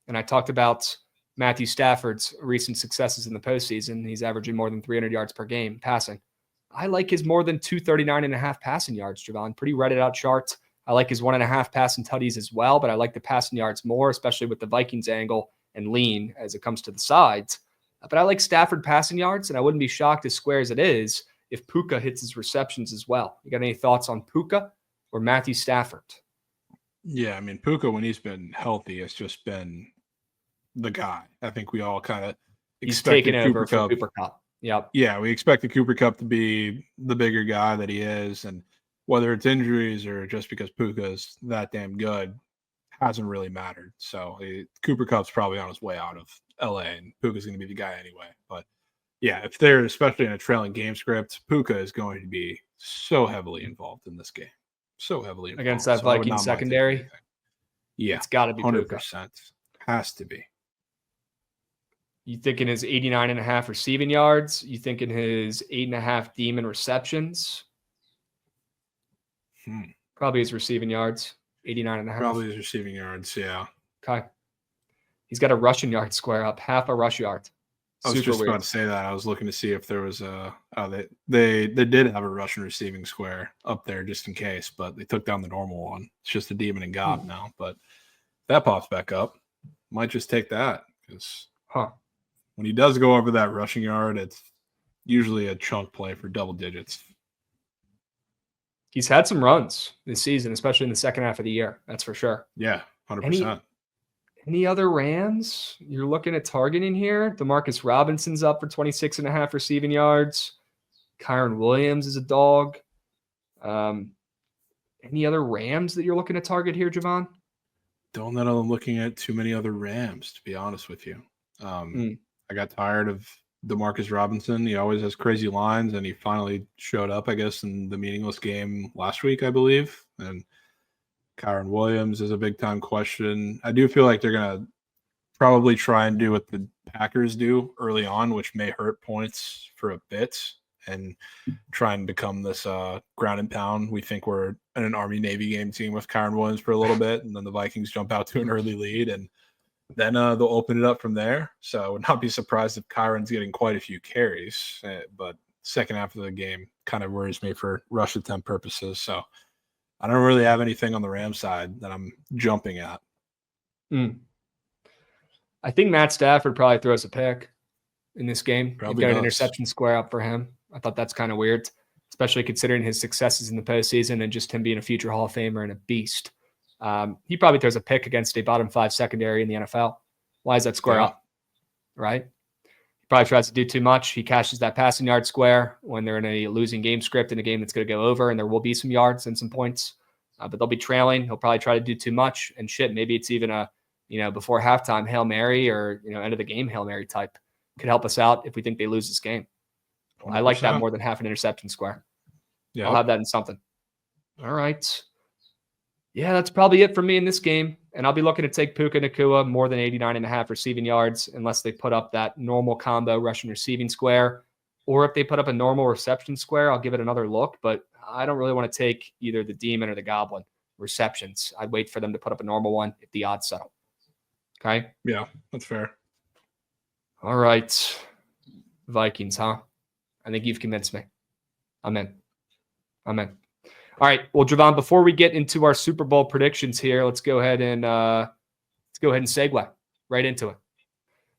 and I talked about Matthew Stafford's recent successes in the postseason, he's averaging more than 300 yards per game passing. I like his more than 239.5 passing yards, Jovan. Pretty redded out chart. I like his 1.5 passing tutties as well, but I like the passing yards more, especially with the Vikings angle and lean as it comes to the sides. But I like Stafford passing yards, and I wouldn't be shocked as square as it is if Puka hits his receptions as well. You got any thoughts on Puka or Matthew Stafford? Yeah, I mean, Puka, when he's been healthy, has just been the guy. I think we all kind of expected over for Cooper Kupp. Yep. Yeah, we expected Cooper Kupp to be the bigger guy that he is, and whether it's injuries or just because Puka's that damn good, hasn't really mattered. So Cooper Kupp's probably on his way out of LA, and Puka's going to be the guy anyway. But yeah, if they're especially in a trailing game script, Puka is going to be so heavily involved in this game. So heavily involved. Against that Vikings secondary? Yeah. It's got to be 100%. Puka. Has to be. You thinking his 89.5 receiving yards? You thinking his 8.5 demon receptions? Probably his receiving yards. 89.5. Probably his receiving yards, yeah. Okay. He's got a rushing yard square up, half a rush yard. I was just about to say that. I was looking to see if there was they did have a rushing receiving square up there just in case, but they took down the normal one. It's just a demon and God now. But that pops back up. Might just take that because when he does go over that rushing yard, it's usually a chunk play for double digits. He's had some runs this season, especially in the second half of the year. That's for sure. Yeah, 100%. Any other Rams you're looking at targeting here? DeMarcus Robinson's up for 26.5 receiving yards. Kyron Williams is a dog. Any other Rams that you're looking to target here, Jovan? Don't know I'm looking at too many other Rams, to be honest with you. I got tired of DeMarcus Robinson. He always has crazy lines, and he finally showed up, I guess, in the meaningless game last week, I believe. And Kyron Williams is a big-time question. I do feel like they're going to probably try and do what the Packers do early on, which may hurt points for a bit, and try and become this ground and pound. We think we're an Army-Navy game team with Kyron Williams for a little bit, and then the Vikings jump out to an early lead, and then they'll open it up from there. So I would not be surprised if Kyron's getting quite a few carries, but second half of the game kind of worries me for rush attempt purposes. So I don't really have anything on the Rams side that I'm jumping at. I think Matt Stafford probably throws a pick in this game. Probably You've got does. an interception square up for him. I thought that's kind of weird, especially considering his successes in the postseason and just him being a future Hall of Famer and a beast. He probably throws a pick against a bottom 5 secondary in the NFL. Why is that square up? Right? He probably tries to do too much. He cashes that passing yard square when they're in a losing game script in a game that's going to go over, and there will be some yards and some points, but they'll be trailing. He'll probably try to do too much, and maybe it's even a before halftime Hail Mary or end of the game Hail Mary type. Could help us out if we think they lose this game. 100%. I like that more than half an interception square. Yeah, I'll have that in something. All right. Yeah, that's probably it for me in this game. And I'll be looking to take Puka Nacua more than 89.5 receiving yards unless they put up that normal combo rushing receiving square. Or if they put up a normal reception square, I'll give it another look. But I don't really want to take either the Demon or the Goblin receptions. I'd wait for them to put up a normal one if the odds settle. Okay? Yeah, that's fair. All right. Vikings, huh? I think you've convinced me. I'm in. All right. Well, Jovan, before we get into our Super Bowl predictions here, let's go ahead and segue right into it.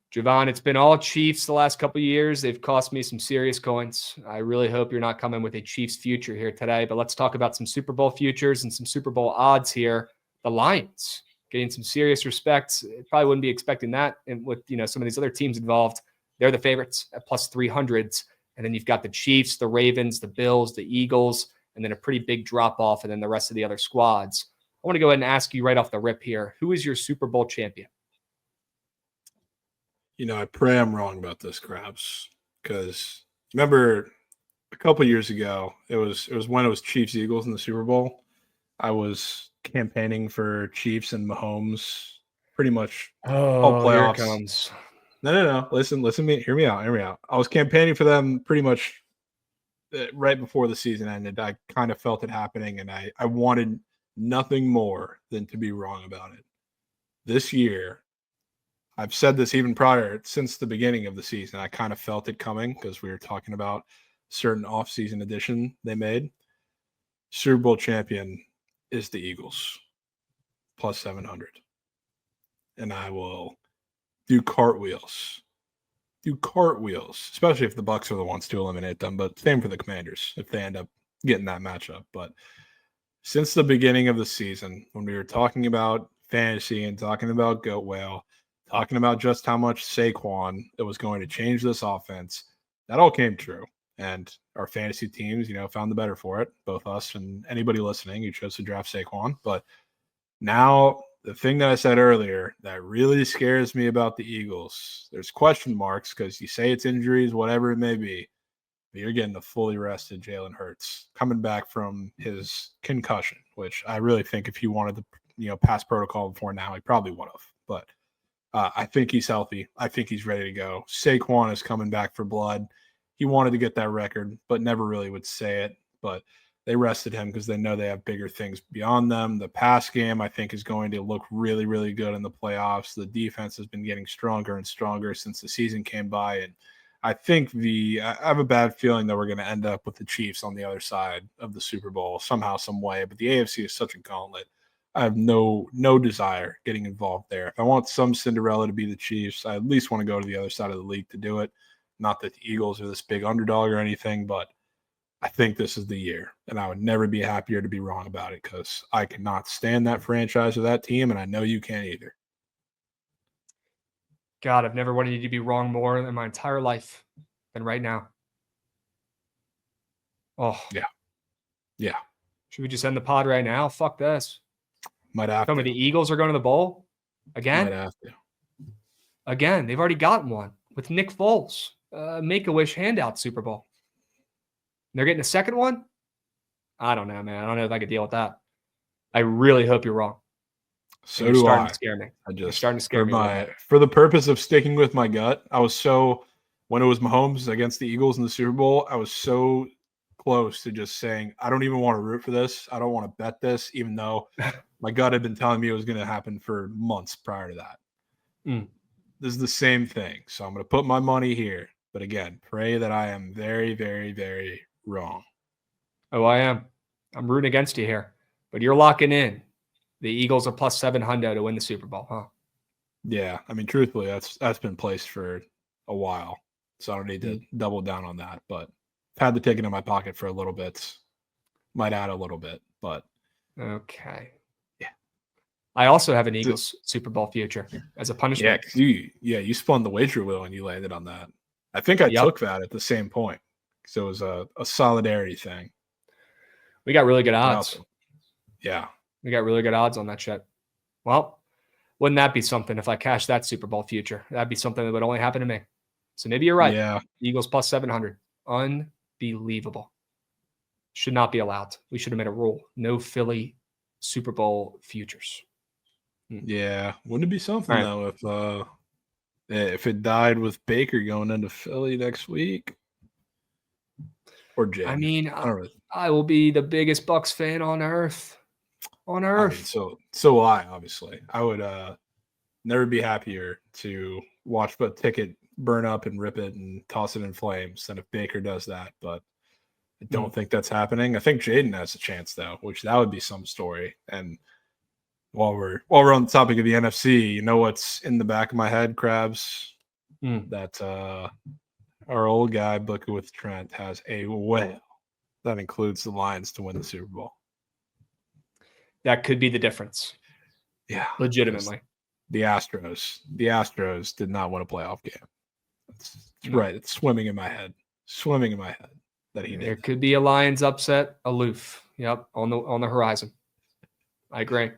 Jovan, it's been all Chiefs the last couple of years. They've cost me some serious coins. I really hope you're not coming with a Chiefs future here today, but let's talk about some Super Bowl futures and some Super Bowl odds here. The Lions getting some serious respect. Probably wouldn't be expecting that. And with some of these other teams involved, they're the favorites at plus 300s. And then you've got the Chiefs, the Ravens, the Bills, the Eagles, and then a pretty big drop-off, and then the rest of the other squads. I want to go ahead and ask you right off the rip here, who is your Super Bowl champion? I pray I'm wrong about this, Krabs, because remember a couple years ago, it was when it was Chiefs-Eagles in the Super Bowl. I was campaigning for Chiefs and Mahomes pretty much all playoffs. Here it comes. No. Listen to me. Hear me out. I was campaigning for them pretty much right before the season ended. I kind of felt it happening, and I wanted nothing more than to be wrong about it. This year, I've said this even prior, since the beginning of the season, I kind of felt it coming because we were talking about certain off-season addition they made. Super Bowl champion is the Eagles, plus 700. And I will do cartwheels, especially if the Bucs are the ones to eliminate them, but same for the Commanders if they end up getting that matchup. But since the beginning of the season, when we were talking about fantasy and talking about Goat Whale, talking about just how much Saquon it was going to change this offense, that all came true. And our fantasy teams, found the better for it, both us and anybody listening who chose to draft Saquon. But now the thing that I said earlier that really scares me about the Eagles, there's question marks because you say it's injuries, whatever it may be, but you're getting a fully rested Jalen Hurts coming back from his concussion, which I really think if he wanted to, pass protocol before now, he probably would have. But I think he's healthy. I think he's ready to go. Saquon is coming back for blood. He wanted to get that record, but never really would say it. But They rested him because they know they have bigger things beyond them. The pass game, I think, is going to look really, really good in the playoffs. The defense has been getting stronger and stronger since the season came by. And I think I have a bad feeling that we're going to end up with the Chiefs on the other side of the Super Bowl somehow, some way. But the AFC is such a gauntlet. I have no desire getting involved there. If I want some Cinderella to be the Chiefs, I at least want to go to the other side of the league to do it. Not that the Eagles are this big underdog or anything, but I think this is the year, and I would never be happier to be wrong about it because I cannot stand that franchise or that team, and I know you can't either. God, I've never wanted you to be wrong more in my entire life than right now. Oh. Yeah. Should we just end the pod right now? Fuck this. Might have Tell to. me the Eagles are going to the bowl? Again? Might have to. Again, they've already gotten one with Nick Foles. Make-A-Wish handout Super Bowl. They're getting a second one? I don't know, man. I don't know if I could deal with that. I really hope you're wrong. So you're do starting I. to scare me. You're starting to scare me. For the purpose of sticking with my gut, when it was Mahomes against the Eagles in the Super Bowl, I was so close to just saying, I don't even want to root for this. I don't want to bet this, even though my gut had been telling me it was going to happen for months prior to that. This is the same thing. So I'm going to put my money here. But again, pray that I am very, very, very wrong. Oh, I am. I'm rooting against you here. But you're locking in. The Eagles are plus 700 to win the Super Bowl, huh? Yeah. I mean, truthfully, that's been placed for a while. So I don't need to double down on that. But I've had the ticket in my pocket for a little bit. Might add a little bit, but. Okay. Yeah. I also have an Eagles Super Bowl future as a punishment. Yeah, you spun the wager wheel and you landed on that. I think I took that at the same point. So it was a solidarity thing. We got really good odds. Yeah. We got really good odds on that shit. Well, wouldn't that be something if I cashed that Super Bowl future? That'd be something that would only happen to me. So maybe you're right. Yeah. Eagles plus 700. Unbelievable. Should not be allowed. We should have made a rule. No Philly Super Bowl futures. Yeah. Wouldn't it be something, though, if it died with Baker going into Philly next week? Or Jay? I mean, I will be the biggest Bucs fan on earth. On earth. I mean, so will I, obviously. I would never be happier to watch a ticket burn up and rip it and toss it in flames than if Baker does that. But I don't think that's happening. I think Jaden has a chance, though, which that would be some story. And while we're on the topic of the NFC, you know what's in the back of my head, Krabs? That our old guy, Bookit with Trent, has a whale that includes the Lions to win the Super Bowl. That could be the difference. Yeah. Legitimately. The Astros did not win a playoff game. That's right. It's swimming in my head that he did. There could be a Lions upset aloof. Yep. On the horizon. I agree.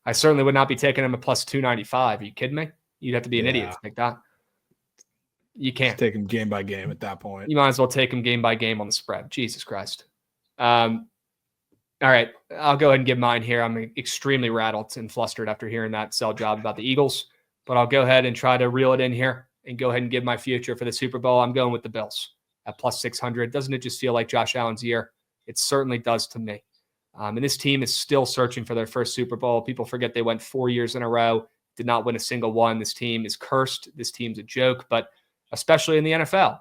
I certainly would not be taking him a plus 295. Are you kidding me? You'd have to be an idiot to take that. You can't. Just take him game by game at that point. You might as well take him game by game on the spread. Jesus Christ. All right, I'll go ahead and give mine here. I'm extremely rattled and flustered after hearing that sell job about the Eagles, but I'll go ahead and try to reel it in here and go ahead and give my future for the Super Bowl. I'm going with the Bills at plus 600. Doesn't it just feel like Josh Allen's year? It certainly does to me. And this team is still searching for their first Super Bowl. People forget they went 4 years in a row, did not win a single one. This team is cursed. This team's a joke, but especially in the NFL.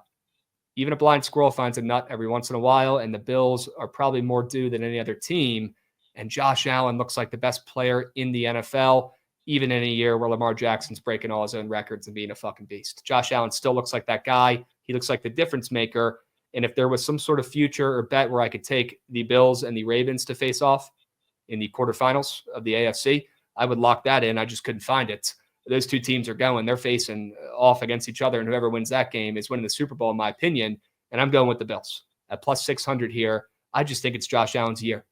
Even a blind squirrel finds a nut every once in a while, and the Bills are probably more due than any other team. And Josh Allen looks like the best player in the NFL, even in a year where Lamar Jackson's breaking all his own records and being a fucking beast. Josh Allen still looks like that guy. He looks like the difference maker. And if there was some sort of future or bet where I could take the Bills and the Ravens to face off in the quarterfinals of the AFC, I would lock that in. I just couldn't find it. Those two teams are going. They're facing off against each other, and whoever wins that game is winning the Super Bowl, in my opinion. And I'm going with the Bills at plus 600 here. I just think it's Josh Allen's year.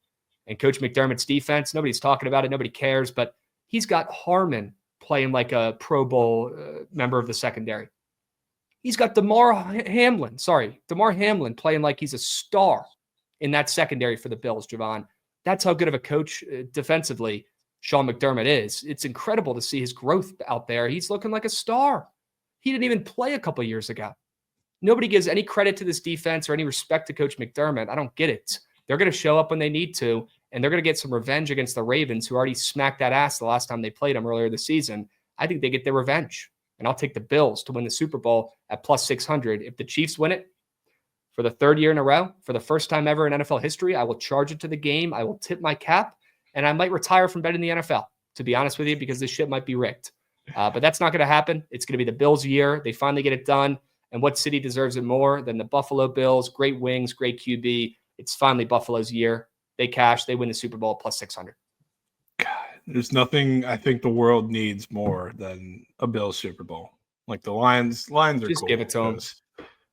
And Coach McDermott's defense, nobody's talking about it. Nobody cares. But he's got Harmon playing like a Pro Bowl member of the secondary. He's got Damar Hamlin playing like he's a star in that secondary for the Bills, Jovan. That's how good of a coach defensively Sean McDermott is. It's incredible to see his growth out there. He's looking like a star. He didn't even play a couple years ago. Nobody gives any credit to this defense or any respect to Coach McDermott. I don't get it. They're going to show up when they need to, and they're going to get some revenge against the Ravens, who already smacked that ass the last time they played them earlier this season. I think they get their revenge, and I'll take the Bills to win the Super Bowl at plus 600. If the Chiefs win it for the third year in a row, for the first time ever in NFL history, I will charge it to the game. I will tip my cap, and I might retire from betting the NFL, to be honest with you, because this shit might be rigged. But that's not going to happen. It's going to be the Bills' year. They finally get it done. And what city deserves it more than the Buffalo Bills? Great wings, great QB. It's finally Buffalo's year. They cash. They win the Super Bowl plus 600. God, there's nothing I think the world needs more than a Bills Super Bowl. Like the Lions are Just cool. give it to them.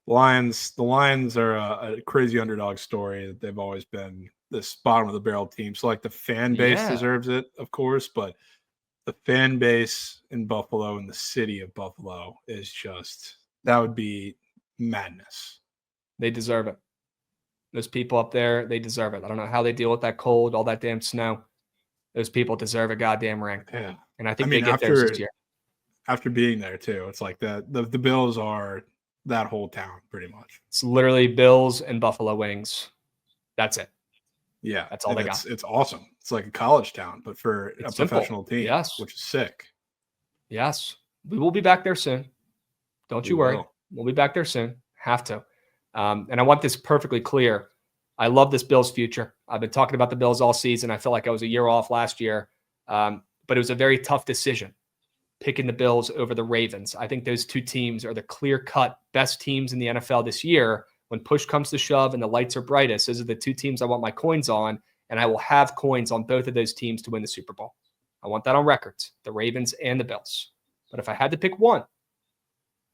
The Lions are a crazy underdog story. They've always been this bottom of the barrel team. So like the fan base deserves it, of course, but the fan base in Buffalo and the city of Buffalo is just, that would be madness. They deserve it. Those people up there, they deserve it. I don't know how they deal with that cold, all that damn snow. Those people deserve a goddamn ring. Yeah. And I think they get theirs this year. After being there too, it's like the Bills are that whole town pretty much. It's literally Bills and Buffalo wings. That's it. Yeah. That's all they got. It's awesome. It's like a college town, but for a professional team. Yes. Which is sick. Yes. We will be back there soon. Don't you worry. We'll be back there soon. Have to. And I want this perfectly clear. I love this Bills future. I've been talking about the Bills all season. I feel like I was a year off last year. But it was a very tough decision picking the Bills over the Ravens. I think those two teams are the clear-cut best teams in the NFL this year. When push comes to shove and the lights are brightest, those are the two teams I want my coins on, and I will have coins on both of those teams to win the Super Bowl. I want that on record, the Ravens and the Bills. But if I had to pick one,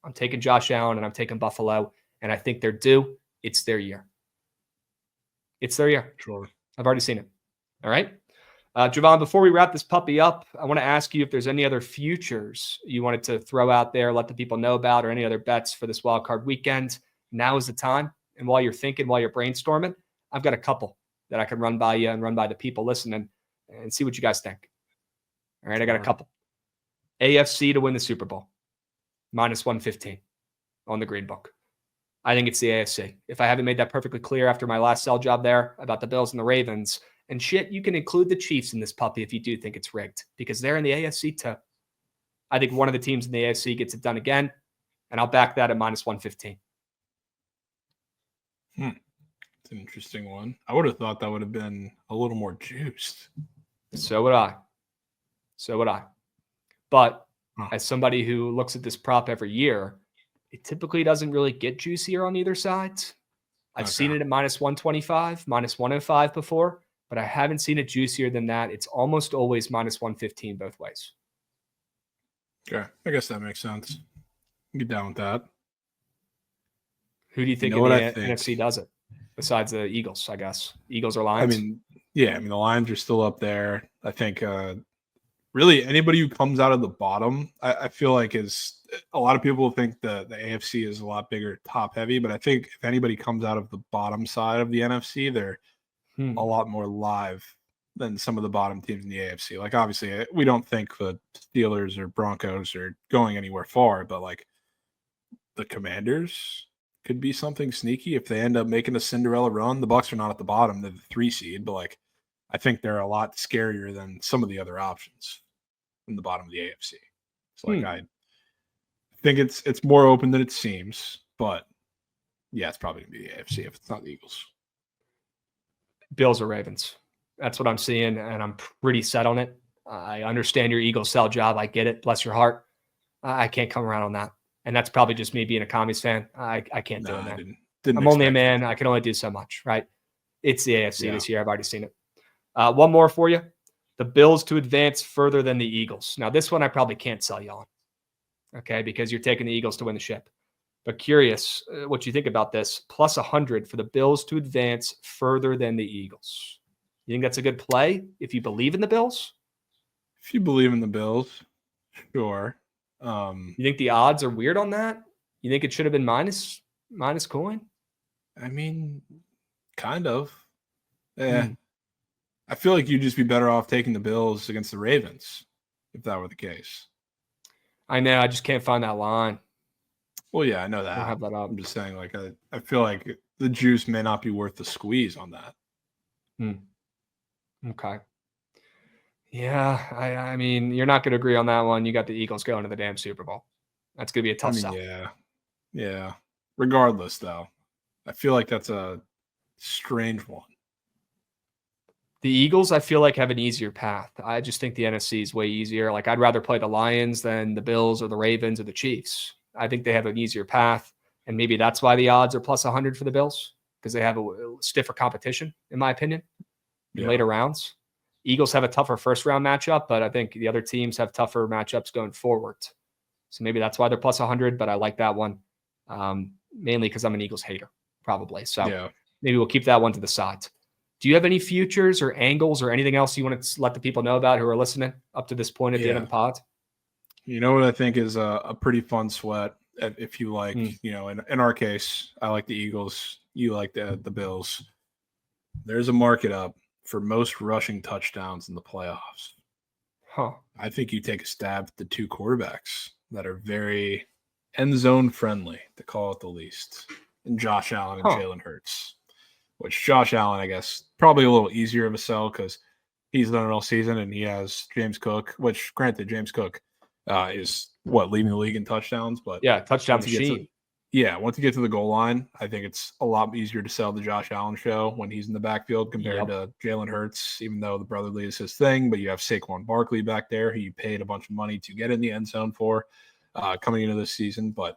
I'm taking Josh Allen and I'm taking Buffalo, and I think they're due. It's their year. It's their year. Sure. I've already seen it. All right. Jovan, before we wrap this puppy up, I want to ask you if there's any other futures you wanted to throw out there, let the people know about, or any other bets for this wild card weekend. Now is the time. And while you're thinking, while you're brainstorming, I've got a couple that I can run by you and run by the people listening and see what you guys think. All right. I got a couple. AFC to win the Super Bowl, minus 115 on the green book. I think it's the AFC. If I haven't made that perfectly clear after my last sell job there about the Bills and the Ravens, and shit, you can include the Chiefs in this puppy if you do think it's rigged, because they're in the AFC too. I think one of the teams in the AFC gets it done again, and I'll back that at minus 115. It's an interesting one. I would have thought that would have been a little more juiced. So would I. But as somebody who looks at this prop every year, it typically doesn't really get juicier on either side. I've seen it at minus 125, minus 105 before, but I haven't seen it juicier than that. It's almost always minus 115 both ways. Okay. I guess that makes sense. Get down with that. Who do you think in the NFC does it? Besides the Eagles, I guess. Eagles or Lions? The Lions are still up there. I think really anybody who comes out of the bottom, I feel like is a lot of people think the AFC is a lot bigger top heavy, but I think if anybody comes out of the bottom side of the NFC, they're a lot more live than some of the bottom teams in the AFC. Like obviously we don't think the Steelers or Broncos are going anywhere far, but like the Commanders could be something sneaky if they end up making a Cinderella run. The Bucs are not at the bottom; they're the 3 seed, but like I think they're a lot scarier than some of the other options in the bottom of the AFC. So like I think it's more open than it seems, but yeah, it's probably gonna be the AFC if it's not the Eagles. Bills or Ravens. That's what I'm seeing, and I'm pretty set on it. I understand your Eagles sell job. I get it. Bless your heart. I can't come around on that. And that's probably just me being a Commies fan. I can't do it, man. I'm only a man. I can only do so much, right? It's the AFC this year. I've already seen it. One more for you. The Bills to advance further than the Eagles. Now, this one I probably can't sell you on, okay, because you're taking the Eagles to win the ship. But curious what you think about this. Plus 100 for the Bills to advance further than the Eagles. You think that's a good play if you believe in the Bills? If you believe in the Bills, sure. You think the odds are weird on that? You think it should have been minus coin? I mean, kind of. Yeah. I feel like you'd just be better off taking the Bills against the Ravens if that were the case. I know. I just can't find that line. Well, yeah, I know that. I'll have that up. I'm just saying, like, I feel like the juice may not be worth the squeeze on that. Hmm. Okay. Yeah, I mean, you're not going to agree on that one. You got the Eagles going to the damn Super Bowl. That's going to be a I tough mean, sell. yeah. Regardless, though, I feel like that's a strange one. The Eagles, I feel like, have an easier path. I just think the NFC is way easier. Like, I'd rather play the Lions than the Bills or the Ravens or the Chiefs. I think they have an easier path, and maybe that's why the odds are plus 100 for the Bills, because they have a stiffer competition, in my opinion, in later rounds. Eagles have a tougher first-round matchup, but I think the other teams have tougher matchups going forward. So maybe that's why they're plus 100, but I like that one, mainly because I'm an Eagles hater, probably. So maybe we'll keep that one to the side. Do you have any futures or angles or anything else you want to let the people know about who are listening up to this point at the end of the pod? You know what I think is a pretty fun sweat, if you like, in our case, I like the Eagles. You like the Bills. There's a market up for most rushing touchdowns in the playoffs. I think you take a stab at the two quarterbacks that are very end zone friendly, to call it the least, and Josh Allen and Jalen Hurts. Which Josh Allen, I guess, probably a little easier of a sell because he's done it all season and he has James Cook, which granted, James Cook is leading the league in touchdowns, but touchdown machine. Once you get to the goal line, I think it's a lot easier to sell the Josh Allen show when he's in the backfield compared to Jalen Hurts, even though the brotherly is his thing. But you have Saquon Barkley back there, who you paid a bunch of money to get in the end zone for coming into this season. But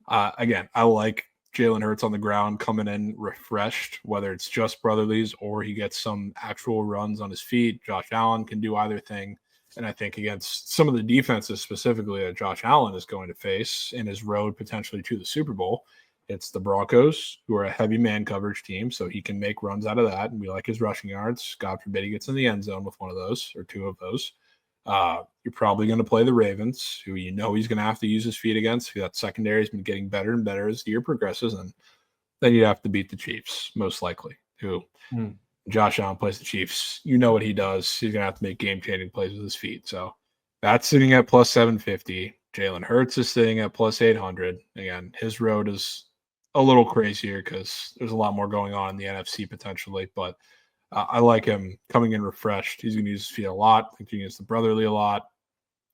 again, I like Jalen Hurts on the ground coming in refreshed, whether it's just brotherlies or he gets some actual runs on his feet. Josh Allen can do either thing. And I think against some of the defenses specifically that Josh Allen is going to face in his road potentially to the Super Bowl, it's the Broncos, who are a heavy man coverage team, so he can make runs out of that. And we like his rushing yards. God forbid he gets in the end zone with one of those or two of those. You're probably going to play the Ravens, who he's going to have to use his feet against. That secondary has been getting better and better as the year progresses. And then you have to beat the Chiefs, most likely, who Josh Allen plays the Chiefs. You know what he does. He's going to have to make game-changing plays with his feet. So that's sitting at plus 750. Jalen Hurts is sitting at plus 800. Again, his road is a little crazier because there's a lot more going on in the NFC potentially, but I like him coming in refreshed. He's going to use his feet a lot. I think he can use the brotherly a lot.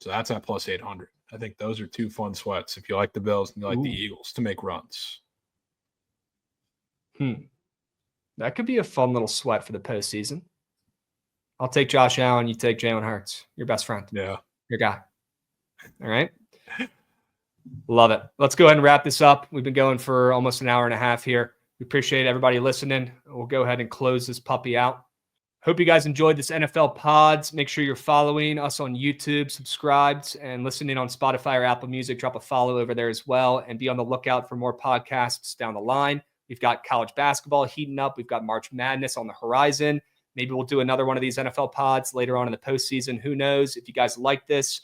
So that's at plus 800. I think those are two fun sweats if you like the Bills and you like the Eagles to make runs. That could be a fun little sweat for the postseason. I'll take Josh Allen. You take Jalen Hurts. Your best friend. Yeah. Your guy. All right. Love it. Let's go ahead and wrap this up. We've been going for almost an hour and a half here. We appreciate everybody listening. We'll go ahead and close this puppy out. Hope you guys enjoyed this NFL pods. Make sure you're following us on YouTube, subscribed, and listening on Spotify or Apple Music. Drop a follow over there as well, and be on the lookout for more podcasts down the line. We've got college basketball heating up. We've got March Madness on the horizon. Maybe we'll do another one of these NFL pods later on in the postseason. Who knows? If you guys like this,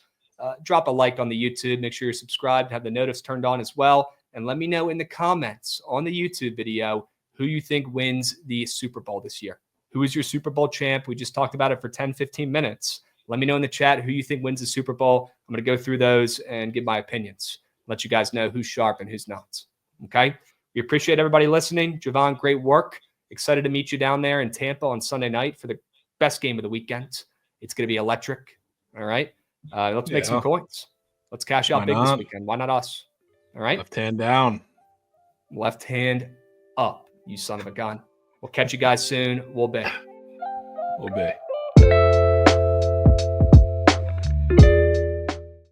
drop a like on the YouTube. Make sure you're subscribed, have the notice turned on as well. And let me know in the comments on the YouTube video who you think wins the Super Bowl this year. Who is your Super Bowl champ? We just talked about it for 10, 15 minutes. Let me know in the chat who you think wins the Super Bowl. I'm going to go through those and give my opinions. Let you guys know who's sharp and who's not. Okay? We appreciate everybody listening. Jovan, great work. Excited to meet you down there in Tampa on Sunday night for the best game of the weekend. It's going to be electric. All right? Let's make some coins. Let's cash out big this weekend. Why not us? All right? Left hand down. Left hand up, you son of a gun. We'll catch you guys soon. We'll be. We'll be.